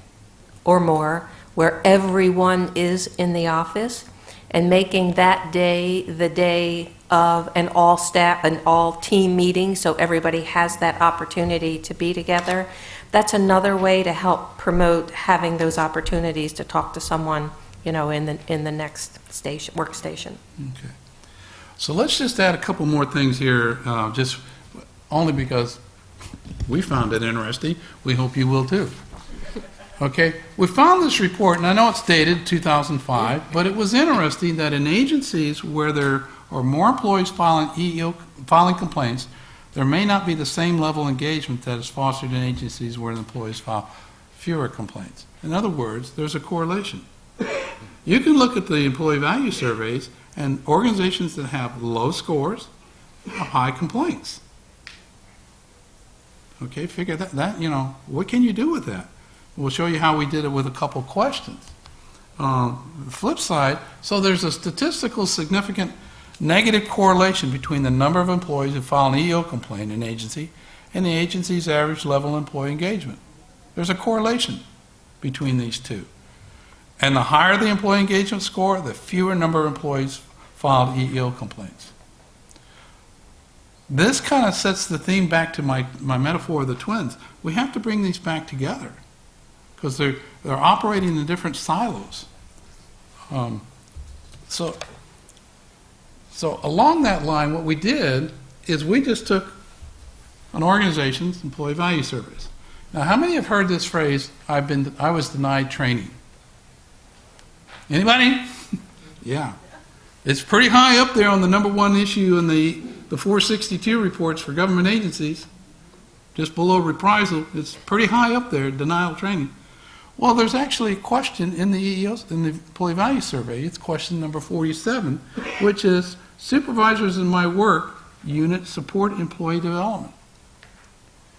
or more where everyone is in the office, and making that day the day of an all-staff, an all-team meeting, so everybody has that opportunity to be together. That's another way to help promote having those opportunities to talk to someone in the next workstation. Okay. So let's just add a couple more things here, just only because we found it interesting. We hope you will too. Okay, we found this report, and I know it's dated 2005, but it was interesting that in agencies where there are more employees filing complaints, there may not be the same level of engagement that is fostered in agencies where the employees file fewer complaints. In other words, there's a correlation. You can look at the employee value surveys, and organizations that have low scores have high complaints. Okay, figure that, what can you do with that? We'll show you how we did it with a couple questions. The flip side, so there's a statistical significant negative correlation between the number of employees who file an EEO complaint in an agency and the agency's average level of employee engagement. There's a correlation between these two. And the higher the employee engagement score, the fewer number of employees filed EEO complaints. This kind of sets the theme back to my metaphor of the twins. We have to bring these back together because they're operating in different silos. So along that line, what we did is we just took an organization's employee value surveys. Now, how many have heard this phrase, I was denied training? Anybody? Yeah. It's pretty high up there on the #1 issue in the 462 reports for government agencies, just below reprisal. It's pretty high up there, denial of training. Well, there's actually a question in the EEOs, in the employee value survey. It's question number 47, which is, supervisors in my work unit support employee development.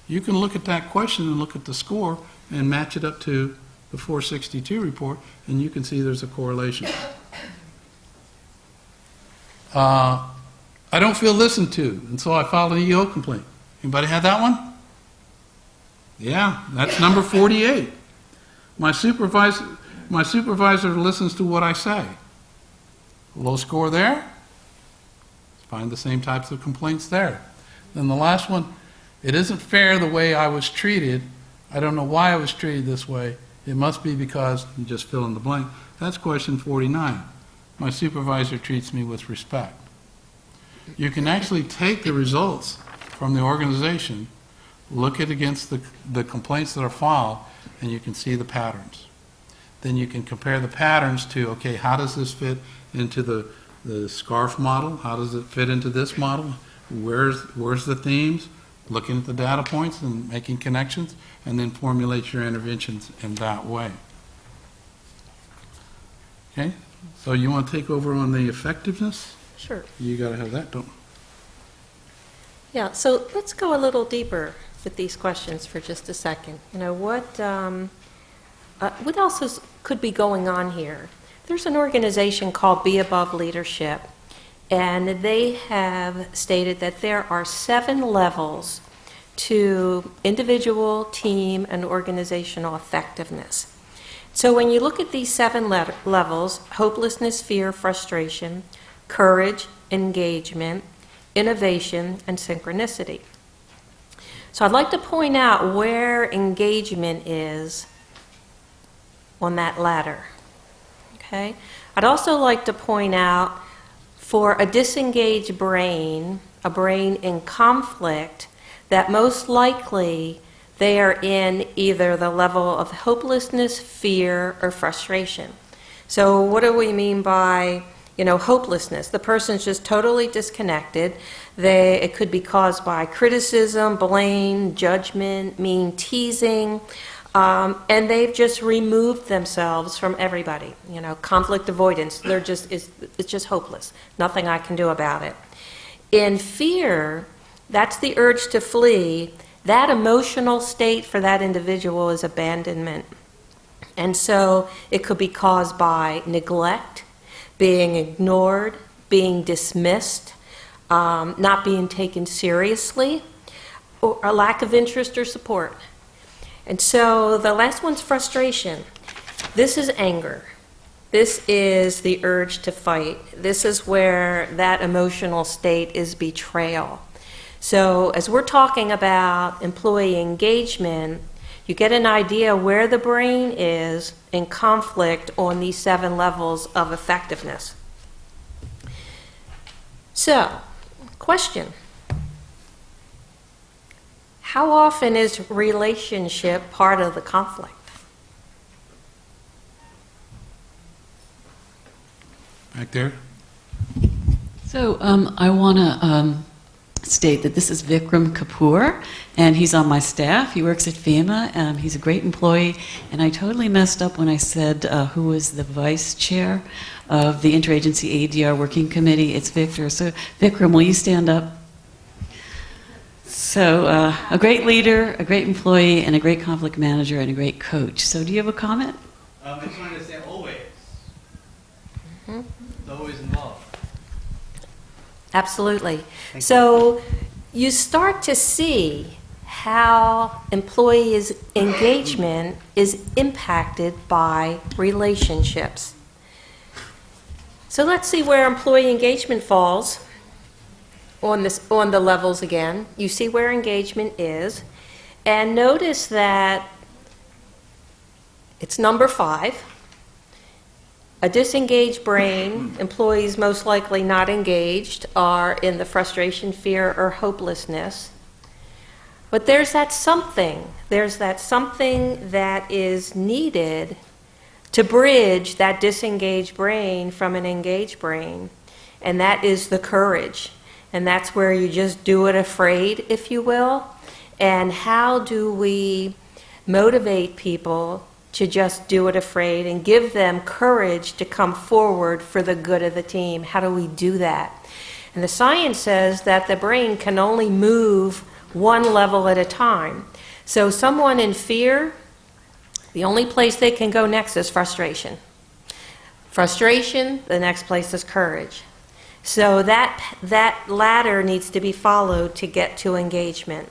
You can look at that question and look at the score and match it up to the 462 report, and you can see there's a correlation. I don't feel listened to, and so I filed an EEO complaint. Anybody had that one? Yeah, that's number 48. My supervisor listens to what I say. Low score there. Find the same types of complaints there. Then the last one, it isn't fair the way I was treated. I don't know why I was treated this way. It must be because, you just fill in the blank. That's question 49. My supervisor treats me with respect. You can actually take the results from the organization, look it against the complaints that are filed, and you can see the patterns. Then you can compare the patterns to, okay, how does this fit into the SCARF model? How does it fit into this model? Where's the themes? Looking at the data points and making connections, and then formulate your interventions in that way. Okay, so you want to take over on the effectiveness? Sure. You got to have that, don't you? Yeah, so let's go a little deeper with these questions for just a second. What else could be going on here? There's an organization called Be Above Leadership, and they have stated that there are 7 levels to individual, team, and organizational effectiveness. So when you look at these 7 levels, hopelessness, fear, frustration, courage, engagement, innovation, and synchronicity. So I'd like to point out where engagement is on that ladder. Okay? I'd also like to point out for a disengaged brain, a brain in conflict, that most likely they are in either the level of hopelessness, fear, or frustration. So what do we mean by hopelessness? The person's just totally disconnected. It could be caused by criticism, blame, judgment, mean teasing, and they've just removed themselves from everybody. Conflict avoidance. It's just hopeless. Nothing I can do about it. In fear, that's the urge to flee. That emotional state for that individual is abandonment. And so it could be caused by neglect, being ignored, being dismissed, not being taken seriously, or a lack of interest or support. And so the last one's frustration. This is anger. This is the urge to fight. This is where that emotional state is betrayal. So as we're talking about employee engagement, You get an idea where the brain is in conflict on these 7 levels of effectiveness. So, question. How often is relationship part of the conflict? Back there? So I want to state that this is Vikram Kapoor, and he's on my staff. He works at FEMA. He's a great employee, and I totally messed up when I said who was the vice chair of the Interagency ADR Working Committee. It's Victor. So Vikram, will you stand up? So a great leader, a great employee, and a great conflict manager, and a great coach. So do you have a comment? I just wanted to say always. It's always involved. Absolutely. So you start to see how employees' engagement is impacted by relationships. So let's see where employee engagement falls on the levels again. You see where engagement is, and notice that it's number 5. A disengaged brain, employees most likely not engaged, are in the frustration, fear, or hopelessness. But there's that something that is needed to bridge that disengaged brain from an engaged brain, and that is the courage. And that's where you just do it afraid, if you will. And how do we motivate people to just do it afraid and give them courage to come forward for the good of the team? How do we do that? And the science says that the brain can only move one level at a time. So someone in fear, the only place they can go next is frustration. Frustration, the next place is courage. So that ladder needs to be followed to get to engagement.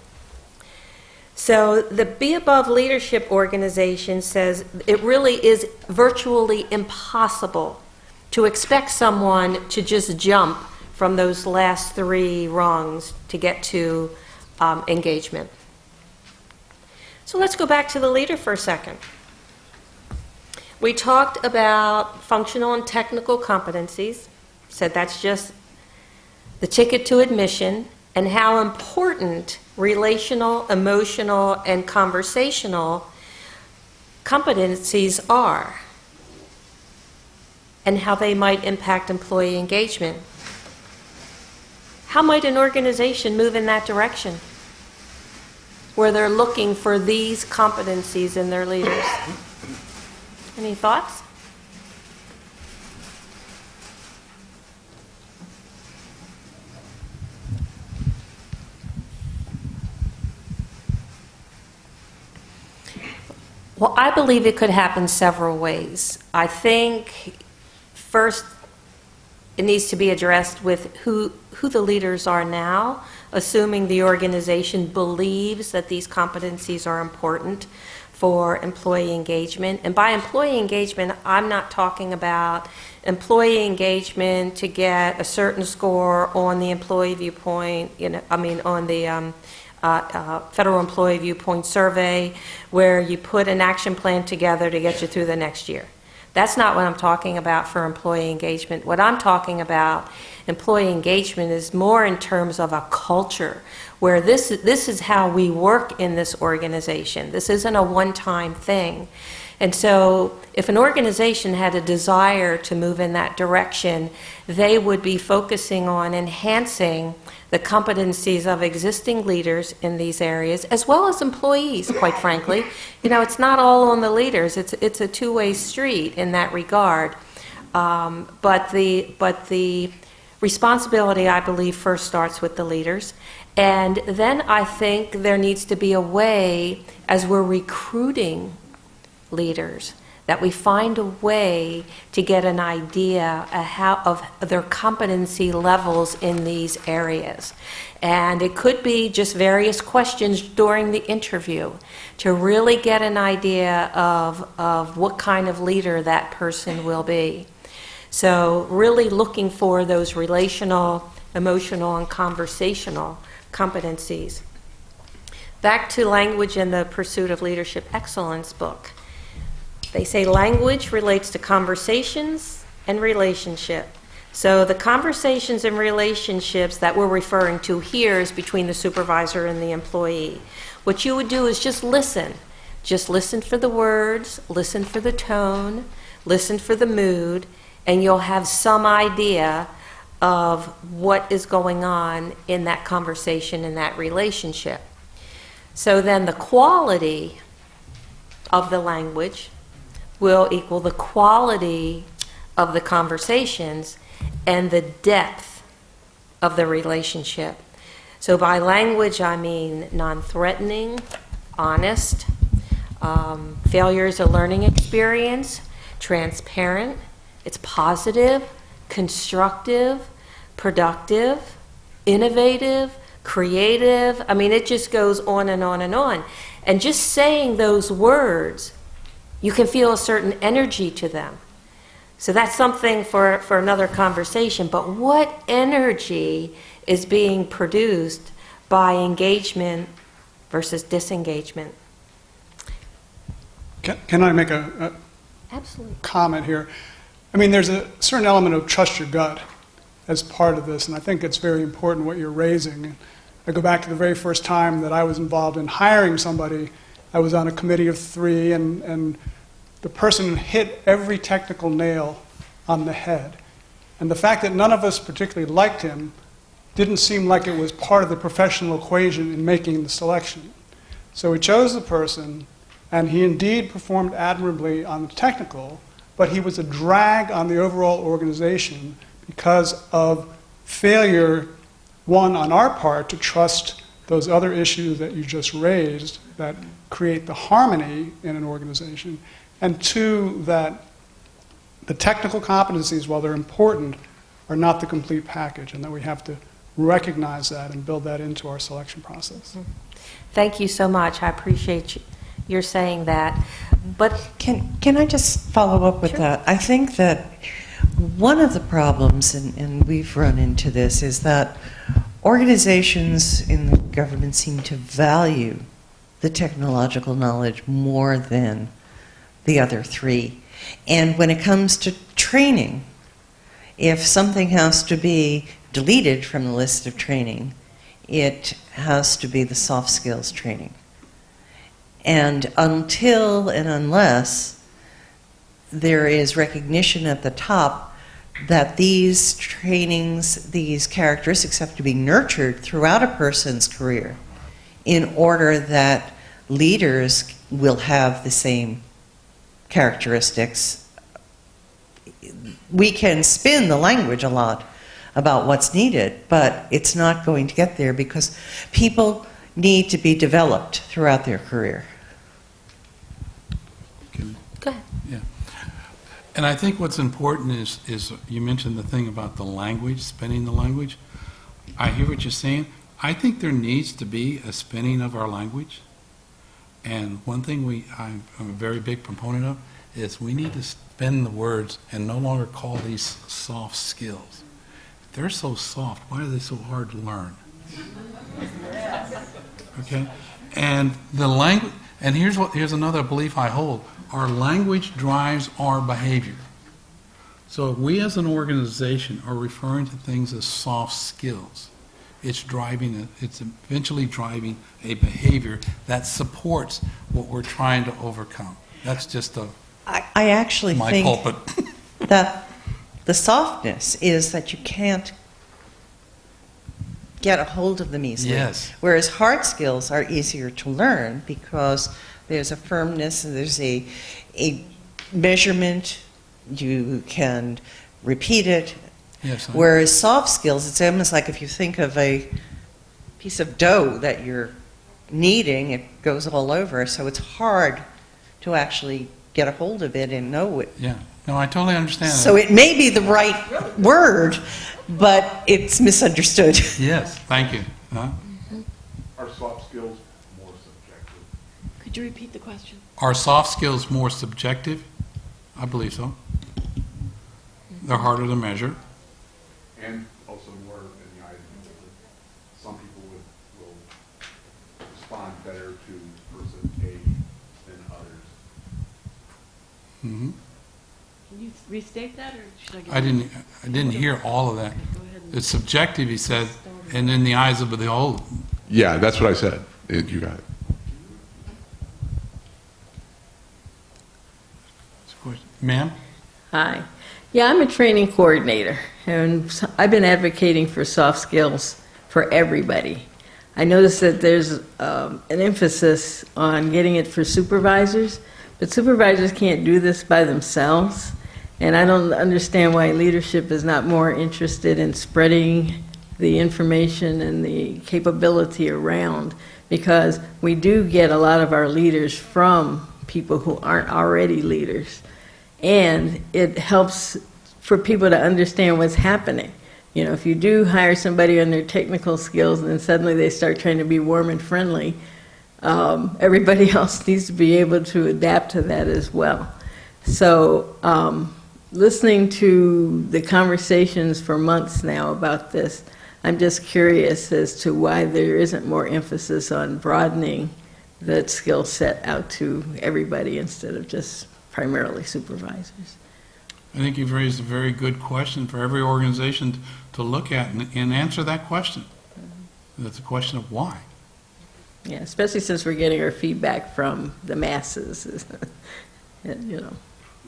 So the Be Above Leadership organization says it really is virtually impossible to expect someone to just jump from those last 3 rungs to get to engagement. So let's go back to the leader for a second. We talked about functional and technical competencies, said that's just the ticket to admission, and how important relational, emotional, and conversational competencies are, and how they might impact employee engagement. How might an organization move in that direction, where they're looking for these competencies in their leaders? Any thoughts? Well, I believe it could happen several ways. I think first it needs to be addressed with who the leaders are now, assuming the organization believes that these competencies are important for employee engagement. And by employee engagement, I'm not talking about employee engagement to get a certain score on the employee viewpoint, on the Federal Employee Viewpoint Survey, where you put an action plan together to get you through the next year. That's not what I'm talking about for employee engagement. What I'm talking about, employee engagement, is more in terms of a culture, where this is how we work in this organization. This isn't a one-time thing. And so if an organization had a desire to move in that direction, they would be focusing on enhancing the competencies of existing leaders in these areas, as well as employees, quite frankly. It's not all on the leaders. It's a two-way street in that regard. But the responsibility, I believe, first starts with the leaders. And then I think there needs to be a way, as we're recruiting leaders, that we find a way to get an idea of their competency levels in these areas. And it could be just various questions during the interview to really get an idea of what kind of leader that person will be. So really looking for those relational, emotional, and conversational competencies. back to Language and the Pursuit of Leadership Excellence book. They say language relates to conversations and relationship. So the conversations and relationships that we're referring to here is between the supervisor and the employee. What you would do is just listen. Just listen for the words, listen for the tone, listen for the mood, and you'll have some idea of what is going on in that conversation, in that relationship. So then the quality of the language will equal the quality of the conversations and the depth of the relationship. So by language, I mean non-threatening, honest, failure is a learning experience, transparent, it's positive, constructive, productive, innovative, creative. I mean, it just goes on and on and on. And just saying those words, you can feel a certain energy to them. So that's something for another conversation. But what energy is being produced by engagement versus disengagement? Can I make a Absolutely. comment here? I mean, there's a certain element of trust your gut as part of this, and I think it's very important what you're raising. I go back to the very first time that I was involved in hiring somebody. I was on a committee of 3, and the person hit every technical nail on the head. And the fact that none of us particularly liked him didn't seem like it was part of the professional equation in making the selection. So we chose the person, and he indeed performed admirably on the technical, but he was a drag on the overall organization because of failure, one, on our part to trust those other issues that you just raised that create the harmony in an organization, and 2, that the technical competencies, while they're important, are not the complete package, and that we have to recognize that and build that into our selection process. Thank you so much. I appreciate your saying that. But Can I just follow up with Sure. that? I think that one of the problems, and we've run into this, is that organizations in the government seem to value the technological knowledge more than the other 3. And when it comes to training, if something has to be deleted from the list of training, it has to be the soft skills training. And until and unless there is recognition at the top that these trainings, these characteristics have to be nurtured throughout a person's career in order that leaders will have the same characteristics. We can spin the language a lot about what's needed, but it's not going to get there because people need to be developed throughout their career. go ahead. Yeah. And I think what's important is you mentioned the thing about the language, spinning the language. I hear what you're saying. I think there needs to be a spinning of our language. And one thing I'm a very big proponent of is we need to spin the words and no longer call these soft skills. If they're so soft, why are they so hard to learn? Okay? And the language, and here's another belief I hold. Our language drives our behavior. So if we as an organization are referring to things as soft skills, it's eventually driving a behavior that supports what we're trying to overcome. That's just I actually my think pulpit. that the softness is that you can't get a hold of them easily. Yes. Whereas hard skills are easier to learn because there's a firmness and there's a measurement. You can repeat it. Yes, Whereas soft skills, it's almost like if you think of a piece of dough that you're kneading, it goes all over. So it's hard to actually get a hold of it and know it. Yeah. No, I totally understand So that. it may be the right word, but it's misunderstood. Yes, thank you. Huh? Are soft skills more subjective? Could you repeat the question? Are soft skills more subjective? I believe so. They're harder to measure. And also more in the eyes of the individual. Some people will respond better to person A than others. Mm-hmm. Can you restate that, or should I get? I didn't hear all of that. Okay, go ahead and- It's subjective, he said, and in the eyes of the beholder. Yeah, that's what I said. You got it. Ma'am? Hi. Yeah, I'm a training coordinator, and I've been advocating for soft skills for everybody. I noticed that there's an emphasis on getting it for supervisors, but supervisors can't do this by themselves, and I don't understand why leadership is not more interested in spreading the information and the capability around, because we do get a lot of our leaders from people who aren't already leaders. And it helps for people to understand what's happening. You know, if you do hire somebody on their technical skills and then suddenly they start trying to be warm and friendly, everybody else needs to be able to adapt to that as well. So listening to the conversations for months now about this, I'm just curious as to why there isn't more emphasis on broadening that skill set out to everybody instead of just primarily supervisors. I think you've raised a very good question for every organization to look at and answer that question. That's a question of why. Yeah, especially since we're getting our feedback from the masses, you know.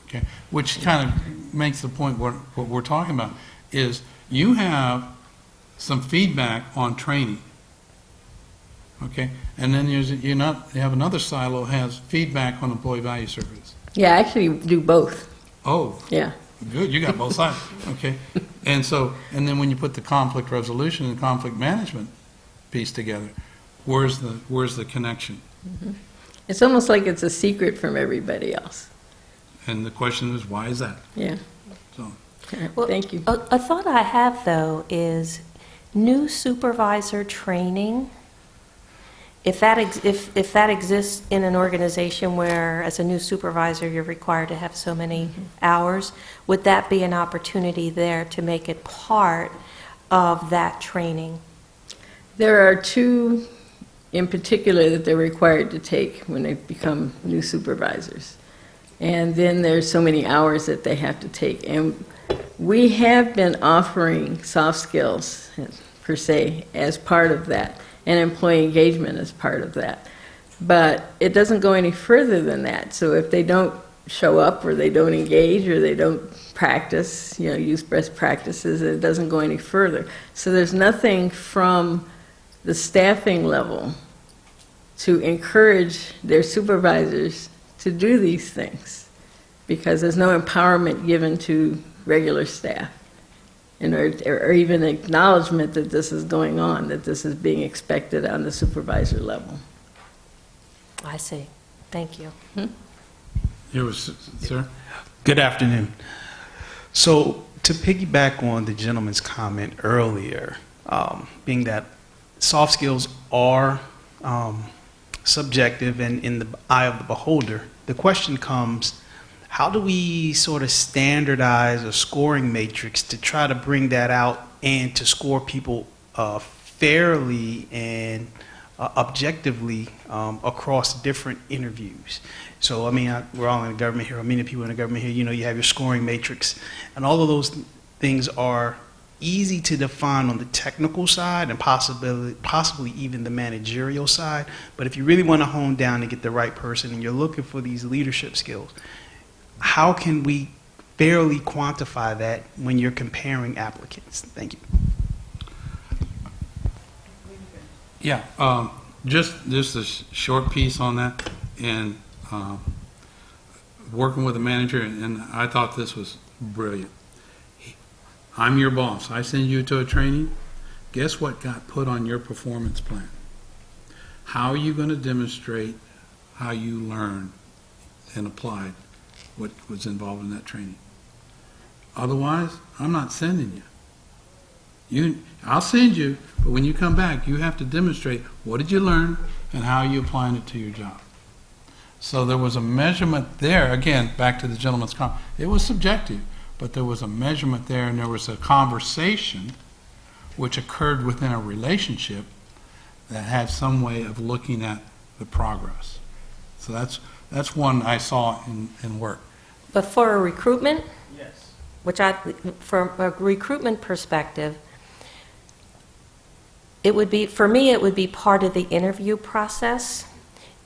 Okay, which kind of makes the point what we're talking about is you have some feedback on training. Okay, and then you have another silo has feedback on employee value surveys. Yeah, I actually do both. Oh, Yeah. good, you got both sides. Okay, and then when you put the conflict resolution and conflict management piece together, where's the connection? Mm-hmm. It's almost like it's a secret from everybody else. And the question is, why is that? Yeah. So, Well, thank you. A thought I have, though, is new supervisor training. If that exists in an organization where, as a new supervisor, you're required to have so many hours, would that be an opportunity there to make it part of that training? There are two in particular that they're required to take when they become new supervisors. And then there's so many hours that they have to take. And we have been offering soft skills, per se, as part of that, and employee engagement as part of that. But it doesn't go any further than that. So if they don't show up, or they don't engage, or they don't practice, use best practices, it doesn't go any further. So there's nothing from the staffing level to encourage their supervisors to do these things, because there's no empowerment given to regular staff, or even acknowledgement that this is going on, that this is being expected on the supervisor level. I see. Thank you. here was, sir. Good afternoon. So to piggyback on the gentleman's comment earlier, being that soft skills are subjective and in the eye of the beholder, the question comes, how do we sort of standardize a scoring matrix to try to bring that out and to score people fairly and objectively across different interviews? So, I mean, we're all in the government here, or many people in the government here, you have your scoring matrix, and all of those things are easy to define on the technical side and possibly even the managerial side. But if you really want to hone down and get the right person and you're looking for these leadership skills, how can we fairly quantify that when you're comparing applicants? Thank you. Yeah, just a short piece on that, and working with a manager, and I thought this was brilliant. I'm your boss. I send you to a training. Guess what got put on your performance plan? How are you going to demonstrate how you learned and applied what was involved in that training? Otherwise, I'm not sending you. I'll send you, but when you come back, you have to demonstrate what did you learn and how are you applying it to your job. So there was a measurement there. Again, back to the gentleman's comment. It was subjective, but there was a measurement there, and there was a conversation which occurred within a relationship that had some way of looking at the progress. So that's one I saw in work. But for a recruitment, Yes. from a recruitment perspective, it would be, for me, it would be part of the interview process,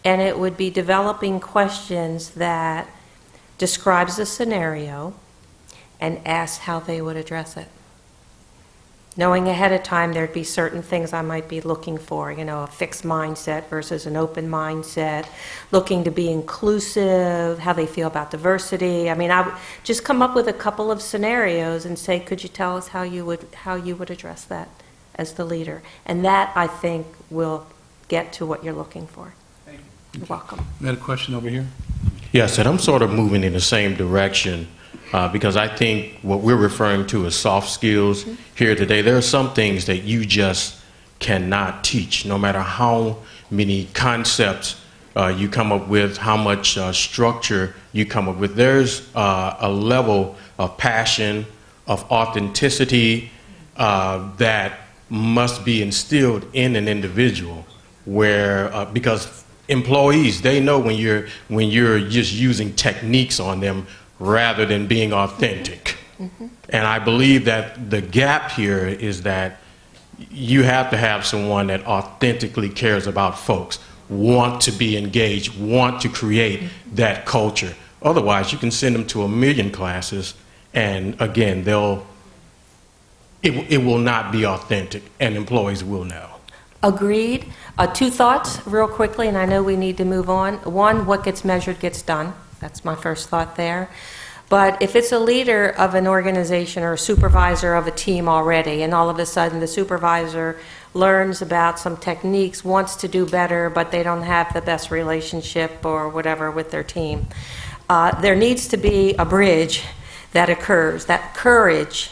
and it would be developing questions that describes the scenario and asks how they would address it. Knowing ahead of time there'd be certain things I might be looking for, a fixed mindset versus an open mindset, looking to be inclusive, how they feel about diversity. I would just come up with a couple of scenarios and say, could you tell us how you would address that as the leader? And that, I think, will get to what you're looking for. Thank you. You're welcome. We had a question over here? Yes, and I'm sort of moving in the same direction because I think what we're referring to as soft skills here today, there are some things that you just cannot teach, no matter how many concepts you come up with, how much structure you come up with. There's a level of passion, of authenticity that must be instilled in an individual where, because employees, they know when you're just using techniques on them rather than being authentic. And I believe that the gap here is that you have to have someone that authentically cares about folks, want to be engaged, want to create that culture. Otherwise, you can send them to 1,000,000 classes, and again, it will not be authentic, and employees will know. Agreed. Two thoughts real quickly, and I know we need to move on. One, what gets measured gets done. That's my first thought there. But if it's a leader of an organization or a supervisor of a team already, and all of a sudden the supervisor learns about some techniques, wants to do better, but they don't have the best relationship or whatever with their team, there needs to be a bridge that occurs. That courage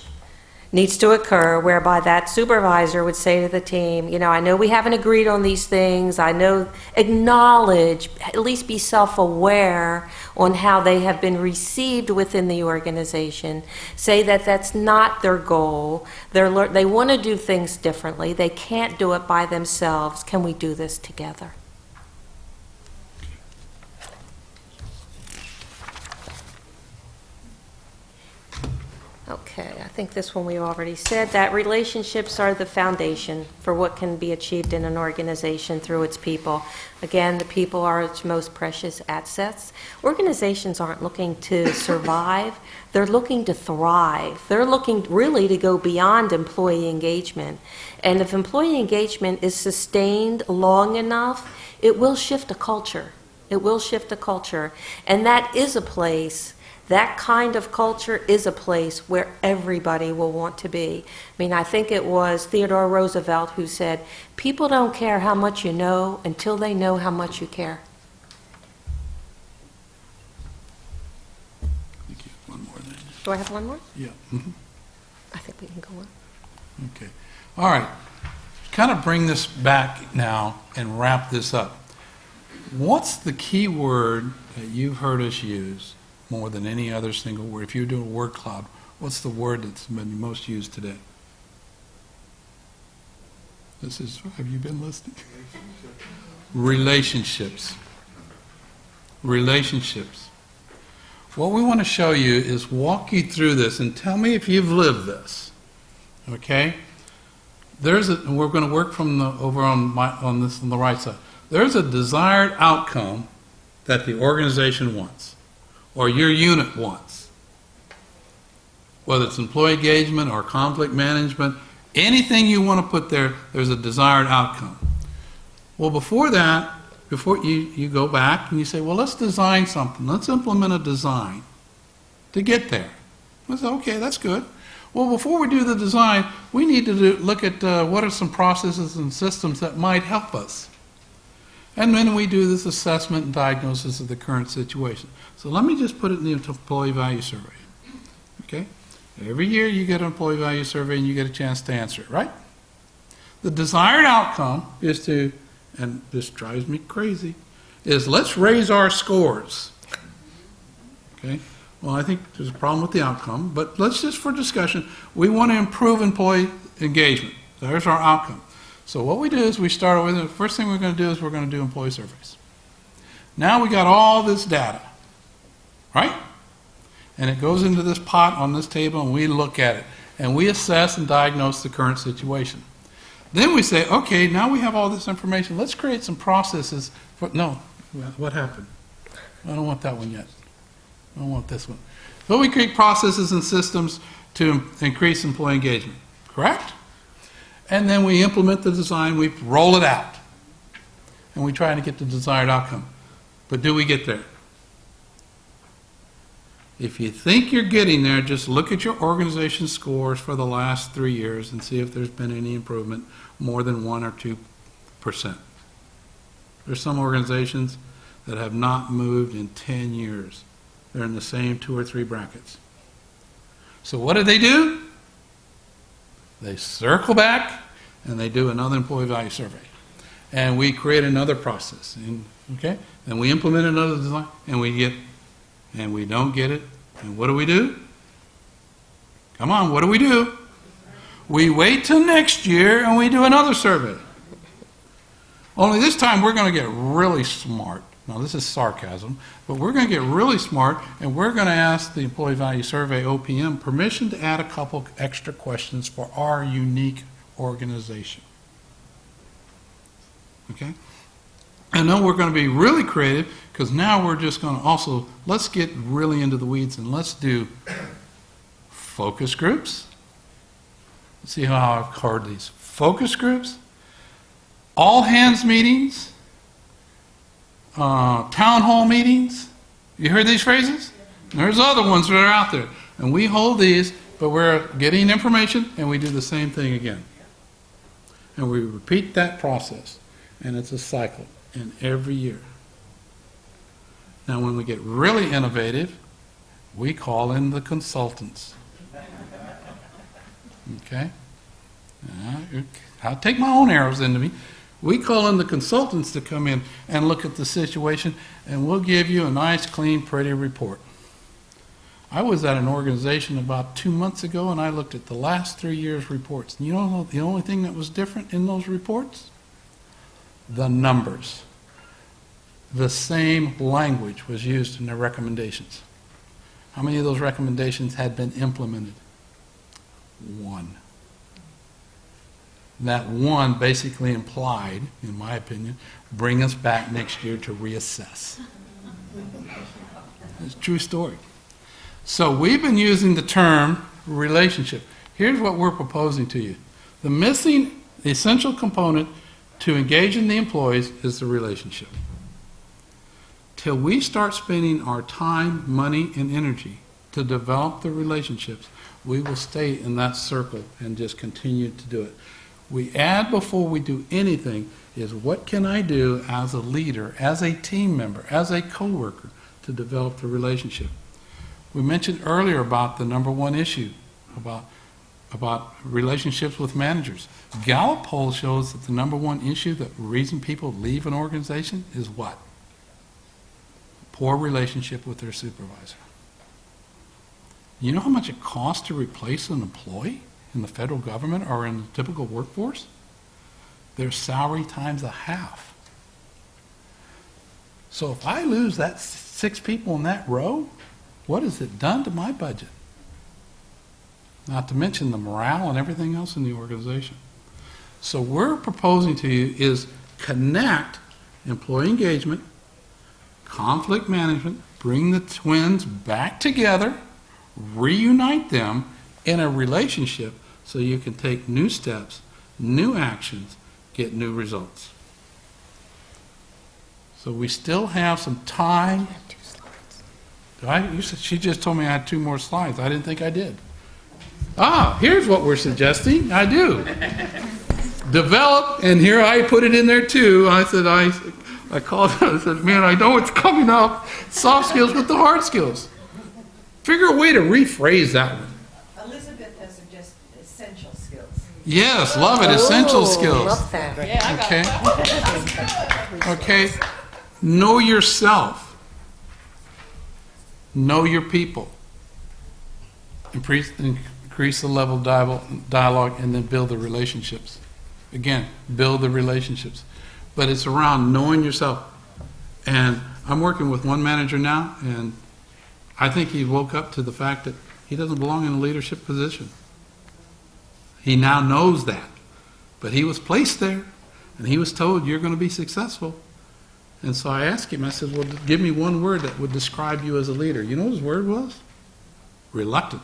needs to occur whereby that supervisor would say to the team, I know we haven't agreed on these things, acknowledge, at least be self-aware on how they have been received within the organization. Say that that's not their goal. They want to do things differently. They can't do it by themselves. Can we do this together? Okay, I think this one we already said, that relationships are the foundation for what can be achieved in an organization through its people. Again, the people are its most precious assets. Organizations aren't looking to survive, they're looking to thrive. They're looking really to go beyond employee engagement. And if employee engagement is sustained long enough, it will shift a culture. It will shift a culture. And that is a place, that kind of culture is a place where everybody will want to be. I think it was Theodore Roosevelt who said, people don't care how much you know until they know how much you care. Thank you. One more then. Do I have one more? Yeah. I think we can go on. Okay. All right. Kind of bring this back now and wrap this up. What's the key word that you've heard us use more than any other single word? If you're doing a word cloud, what's the word that's been most used today? Have you been listening? Relationships. Relationships. What we want to show you is walk you through this and tell me if you've lived this. Okay? And we're going to work from over on the right side. There's a desired outcome that the organization wants, or your unit wants. Whether it's employee engagement or conflict management, anything you want to put there, there's a desired outcome. Well, before that, before you go back and you say, well, let's design something. Let's implement a design to get there. I say, okay, that's good. Well, before we do the design, we need to look at what are some processes and systems that might help us. And then we do this assessment and diagnosis of the current situation. So let me just put it in the employee value survey. Okay? Every year you get an employee value survey and you get a chance to answer it, right? The desired outcome is to, and this drives me crazy, is let's raise our scores. Okay? Well, I think there's a problem with the outcome, but let's just for discussion, we want to improve employee engagement. There's our outcome. So what we do is we start with, the first thing we're going to do is we're going to do employee surveys. Now we got all this data, right? And it goes into this pot on this table, and we look at it, and we assess and diagnose the current situation. Then we say, okay, now we have all this information. Let's create some processes for, no, what happened? I don't want that one yet. I don't want this one. So we create processes and systems to increase employee engagement, correct? And then we implement the design, we roll it out, and we try to get the desired outcome. But do we get there? If you think you're getting there, just look at your organization scores for the last 3 years and see if there's been any improvement more than 1 or 2%. There's some organizations that have not moved in 10 years. They're in the same 2 or 3 brackets. So what do? They circle back and they do another employee value survey. And we create another process. And, okay? And we implement another design and we don't get it. And what do? Come on, what do? We wait till next year and we do another survey. Only this time we're going to get really smart. Now this is sarcasm, but we're going to get really smart and we're going to ask the Employee Value Survey, OPM, permission to add a couple extra questions for our unique organization. Okay? And then we're going to be really creative because now we're just going to also, let's get really into the weeds and let's do focus groups. Let's see how I've carded these. Focus groups, all hands meetings, town hall meetings. You heard these phrases? There's other ones that are out there. And we hold these, but we're getting information and we do the same thing again. And we repeat that process. And it's a cycle. And every year. Now when we get really innovative, we call in the consultants. Okay? I'll take my own arrows into me. We call in the consultants to come in and look at the situation, and we'll give you a nice, clean, pretty report. I was at an organization about 2 months ago, and I looked at the last 3 years' reports. And you know the only thing that was different in those reports? The numbers. The same language was used in the recommendations. How many of those recommendations had been implemented? 1. That 1 basically implied, in my opinion, bring us back next year to reassess. It's a true story. So we've been using the term relationship. Here's what we're proposing to you. The essential component to engage in the employees is the relationship. Till we start spending our time, money, and energy to develop the relationships, we will stay in that circle and just continue to do it. We add before we do anything is what can I do as a leader, as a team member, as a coworker to develop the relationship. We mentioned earlier about the number 1 issue, about relationships with managers. Gallup poll shows that the number 1 issue, the reason people leave an organization is what? Poor relationship with their supervisor. You know how much it costs to replace an employee in the federal government or in the typical workforce? Their salary times a half. So if I lose that 6 people in that row, what has it done to my budget? Not to mention the morale and everything else in the organization. So we're proposing to you is connect employee engagement, conflict management, bring the twins back together, reunite them in a relationship so you can take new steps, new actions, get new results. So we still have some time. She just told me I had 2 more slides. I didn't think I did. Here's what we're suggesting. I do. Develop, and here I put it in there too. I said, I called it, I said, man, I know it's coming up. Soft skills with the hard skills. Figure a way to rephrase that one. Elizabeth has suggested essential skills. Yes, love it. Essential skills. Love that. Okay. Know yourself. Know your people. Increase the level of dialogue and then build the relationships. Again, build the relationships. But it's around knowing yourself. And I'm working with one manager now, and I think he woke up to the fact that he doesn't belong in a leadership position. He now knows that. But he was placed there, and he was told, you're going to be successful. And so I asked him, I said, well, give me one word that would describe you as a leader. You know what his word was? Reluctant.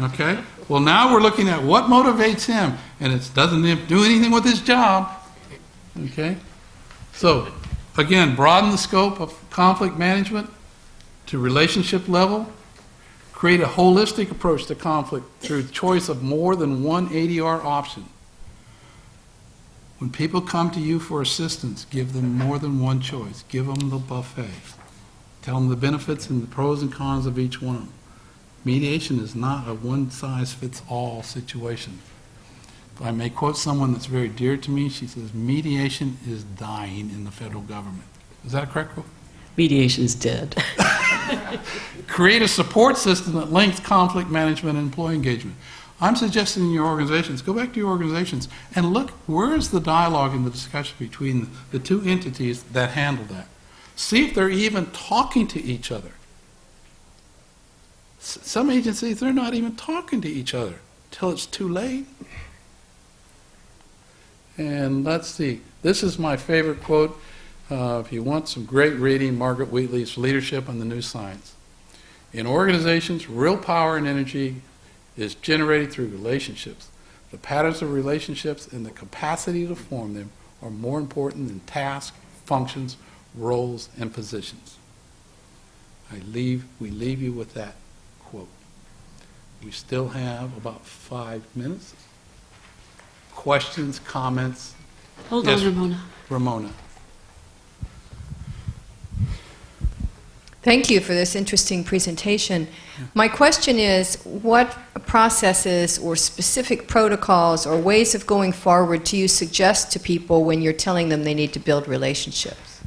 Okay? Well, now we're looking at what motivates him, and it doesn't do anything with his job. Okay? So, again, broaden the scope of conflict management to relationship level. Create a holistic approach to conflict through choice of more than one ADR option. When people come to you for assistance, give them more than one choice. Give them the buffet. Tell them the benefits and the pros and cons of each one. Mediation is not a one-size-fits-all situation. If I may quote someone that's very dear to me, she says, mediation is dying in the federal government. Is that a correct quote? Mediation is dead. Create a support system that links conflict management and employee engagement. I'm suggesting in your organizations, go back to your organizations and look, where is the dialogue and the discussion between the two entities that handle that? See if they're even talking to each other. Some agencies, they're not even talking to each other till it's too late. And let's see, this is my favorite quote. If you want some great reading, Margaret Wheatley's Leadership on the New Science. In organizations, real power and energy is generated through relationships. The patterns of relationships and the capacity to form them are more important than tasks, functions, roles, and positions. We leave you with that quote. We still have about 5 minutes. Questions, comments? Hold Yes, on, Ramona. Ramona. Thank you for this interesting presentation. My question is, what processes or specific protocols or ways of going forward do you suggest to people when you're telling them they need to build relationships?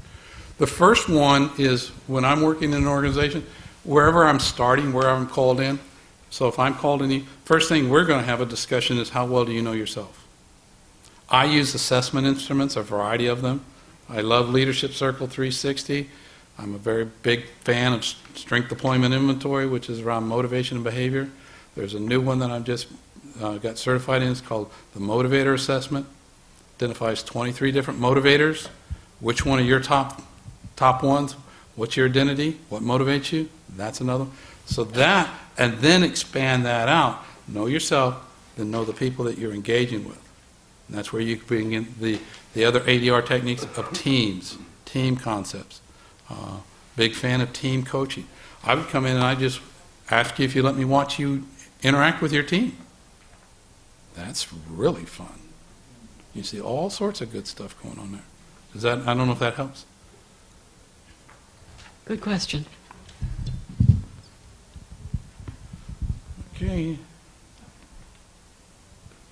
The first one is when I'm working in an organization, wherever I'm starting, wherever I'm called in. So if I'm called in, first thing we're going to have a discussion is how well do you know yourself? I use assessment instruments, a variety of them. I love Leadership Circle 360. I'm a very big fan of Strength Deployment Inventory, which is around motivation and behavior. There's a new one that I've just got certified in. It's called the Motivator Assessment. Identifies 23 different motivators. Which one are your top ones? What's your identity? What motivates you? That's another. So that, and then expand that out. Know yourself, then know the people that you're engaging with. And that's where you can bring in the other ADR techniques of teams, team concepts. Big fan of team coaching. I would come in and I just ask you if you let me watch you interact with your team. That's really fun. You see all sorts of good stuff going on there. Does that? I don't know if that helps. Good question. Okay.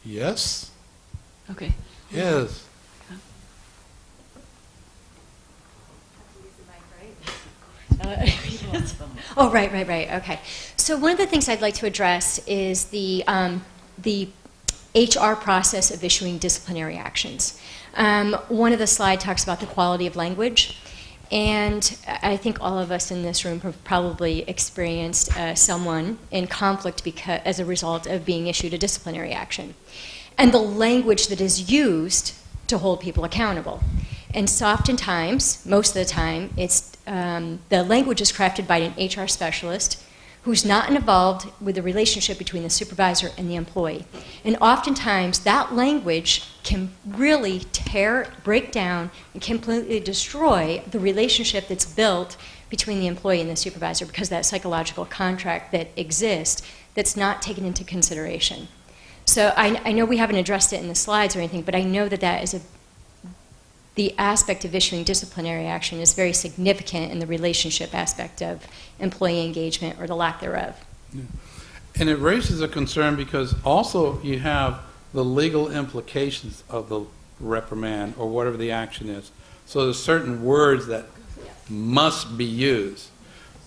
Yes? Okay. Yes. Oh, right. Okay. So one of the things I'd like to address is the HR process of issuing disciplinary actions. One of the slides talks about the quality of language, and I think all of us in this room have probably experienced someone in conflict as a result of being issued a disciplinary action. And the language that is used to hold people accountable. And so oftentimes, most of the time, it's the language is crafted by an HR specialist who's not involved with the relationship between the supervisor and the employee. And oftentimes, that language can really break down, and completely destroy the relationship that's built between the employee and the supervisor because that psychological contract that exists that's not taken into consideration. So I know we haven't addressed it in the slides or anything, but I know that is the aspect of issuing disciplinary action is very significant in the relationship aspect of employee engagement or the lack thereof. Yeah. And it raises a concern because also you have the legal implications of the reprimand or whatever the action is. So there's certain words that must be used.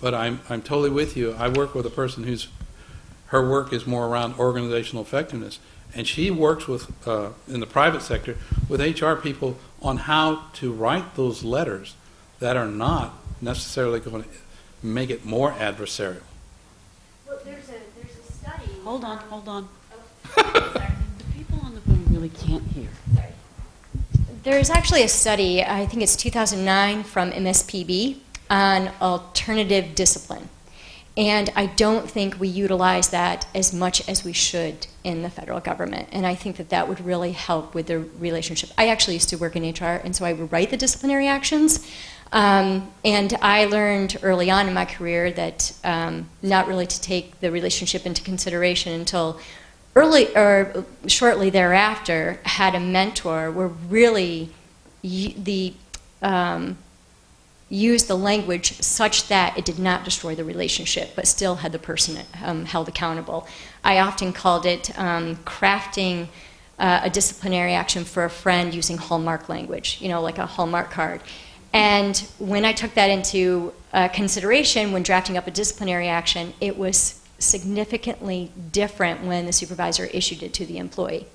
But I'm totally with you. I work with a person her work is more around organizational effectiveness. And she works with, in the private sector, with HR people on how to write those letters that are not necessarily going to make it more adversarial. Well, there's a study. Hold on. The people on the phone really can't hear. There's actually a study, I think it's 2009 from MSPB, on alternative discipline. And I don't think we utilize that as much as we should in the federal government. And I think that that would really help with the relationship. I actually used to work in HR, and so I would write the disciplinary actions. And I learned early on in my career that not really to take the relationship into consideration until early or shortly thereafter. Had a mentor where really used the language such that it did not destroy the relationship, but still had the person held accountable. I often called it crafting a disciplinary action for a friend using Hallmark language, like a Hallmark card. And when I took that into consideration when drafting up a disciplinary action, it was significantly different when the supervisor issued it to the employee.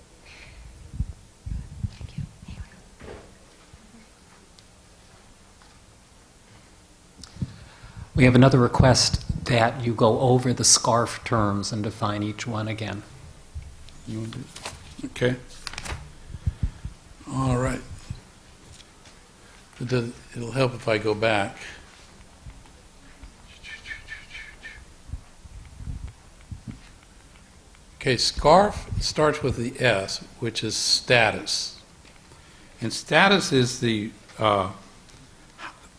We have another request that you go over the SCARF terms and define each one again. You want to? Okay. All right. It'll help if I go back. Okay, SCARF starts with the S, which is status. And status is the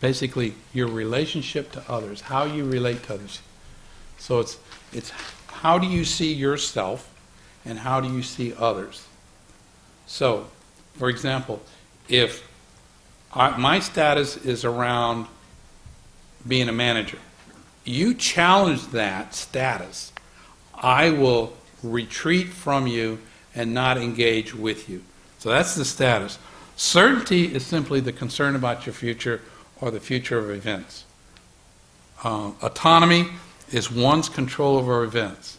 basically your relationship to others, how you relate to others. So it's how do you see yourself and how do you see others. So, for example, if my status is around being a manager, you challenge that status, I will retreat from you and not engage with you. So that's the status. Certainty is simply the concern about your future or the future of events. Autonomy is one's control over events.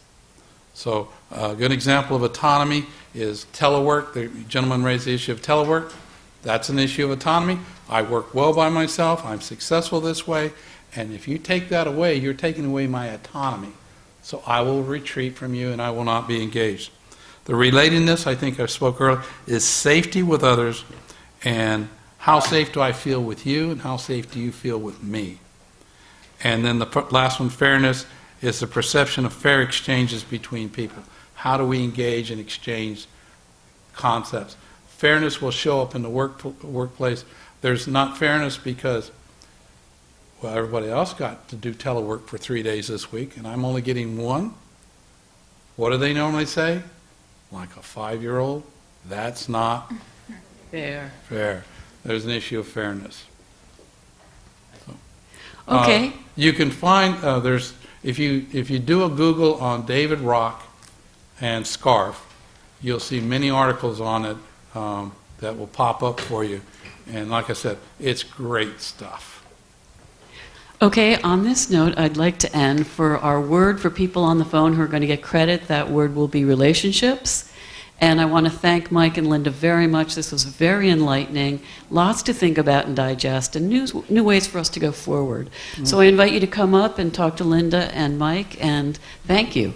So a good example of autonomy is telework. The gentleman raised the issue of telework. That's an issue of autonomy. I work well by myself. I'm successful this way. And if you take that away, you're taking away my autonomy. So I will retreat from you and I will not be engaged. The relatedness, I think I spoke earlier, is safety with others and how safe do I feel with you and how safe do you feel with me. And then the last one, fairness, is the perception of fair exchanges between people. How do we engage and exchange concepts? Fairness will show up in the workplace. There's not fairness because, well, everybody else got to do telework for 3 days this week, and I'm only getting one. What do they normally say? Like a 5-year-old? That's not fair. There's an issue of fairness. So, Okay. you can find, if you do a Google on David Rock and SCARF, you'll see many articles on it that will pop up for you. And like I said, it's great stuff. Okay, on this note, I'd like to end. For our word for people on the phone who are going to get credit, that word will be relationships. And I want to thank Mike and Linda very much. This was very enlightening. Lots to think about and digest, and new ways for us to go forward. So I invite you to come up and talk to Linda and Mike, and thank you.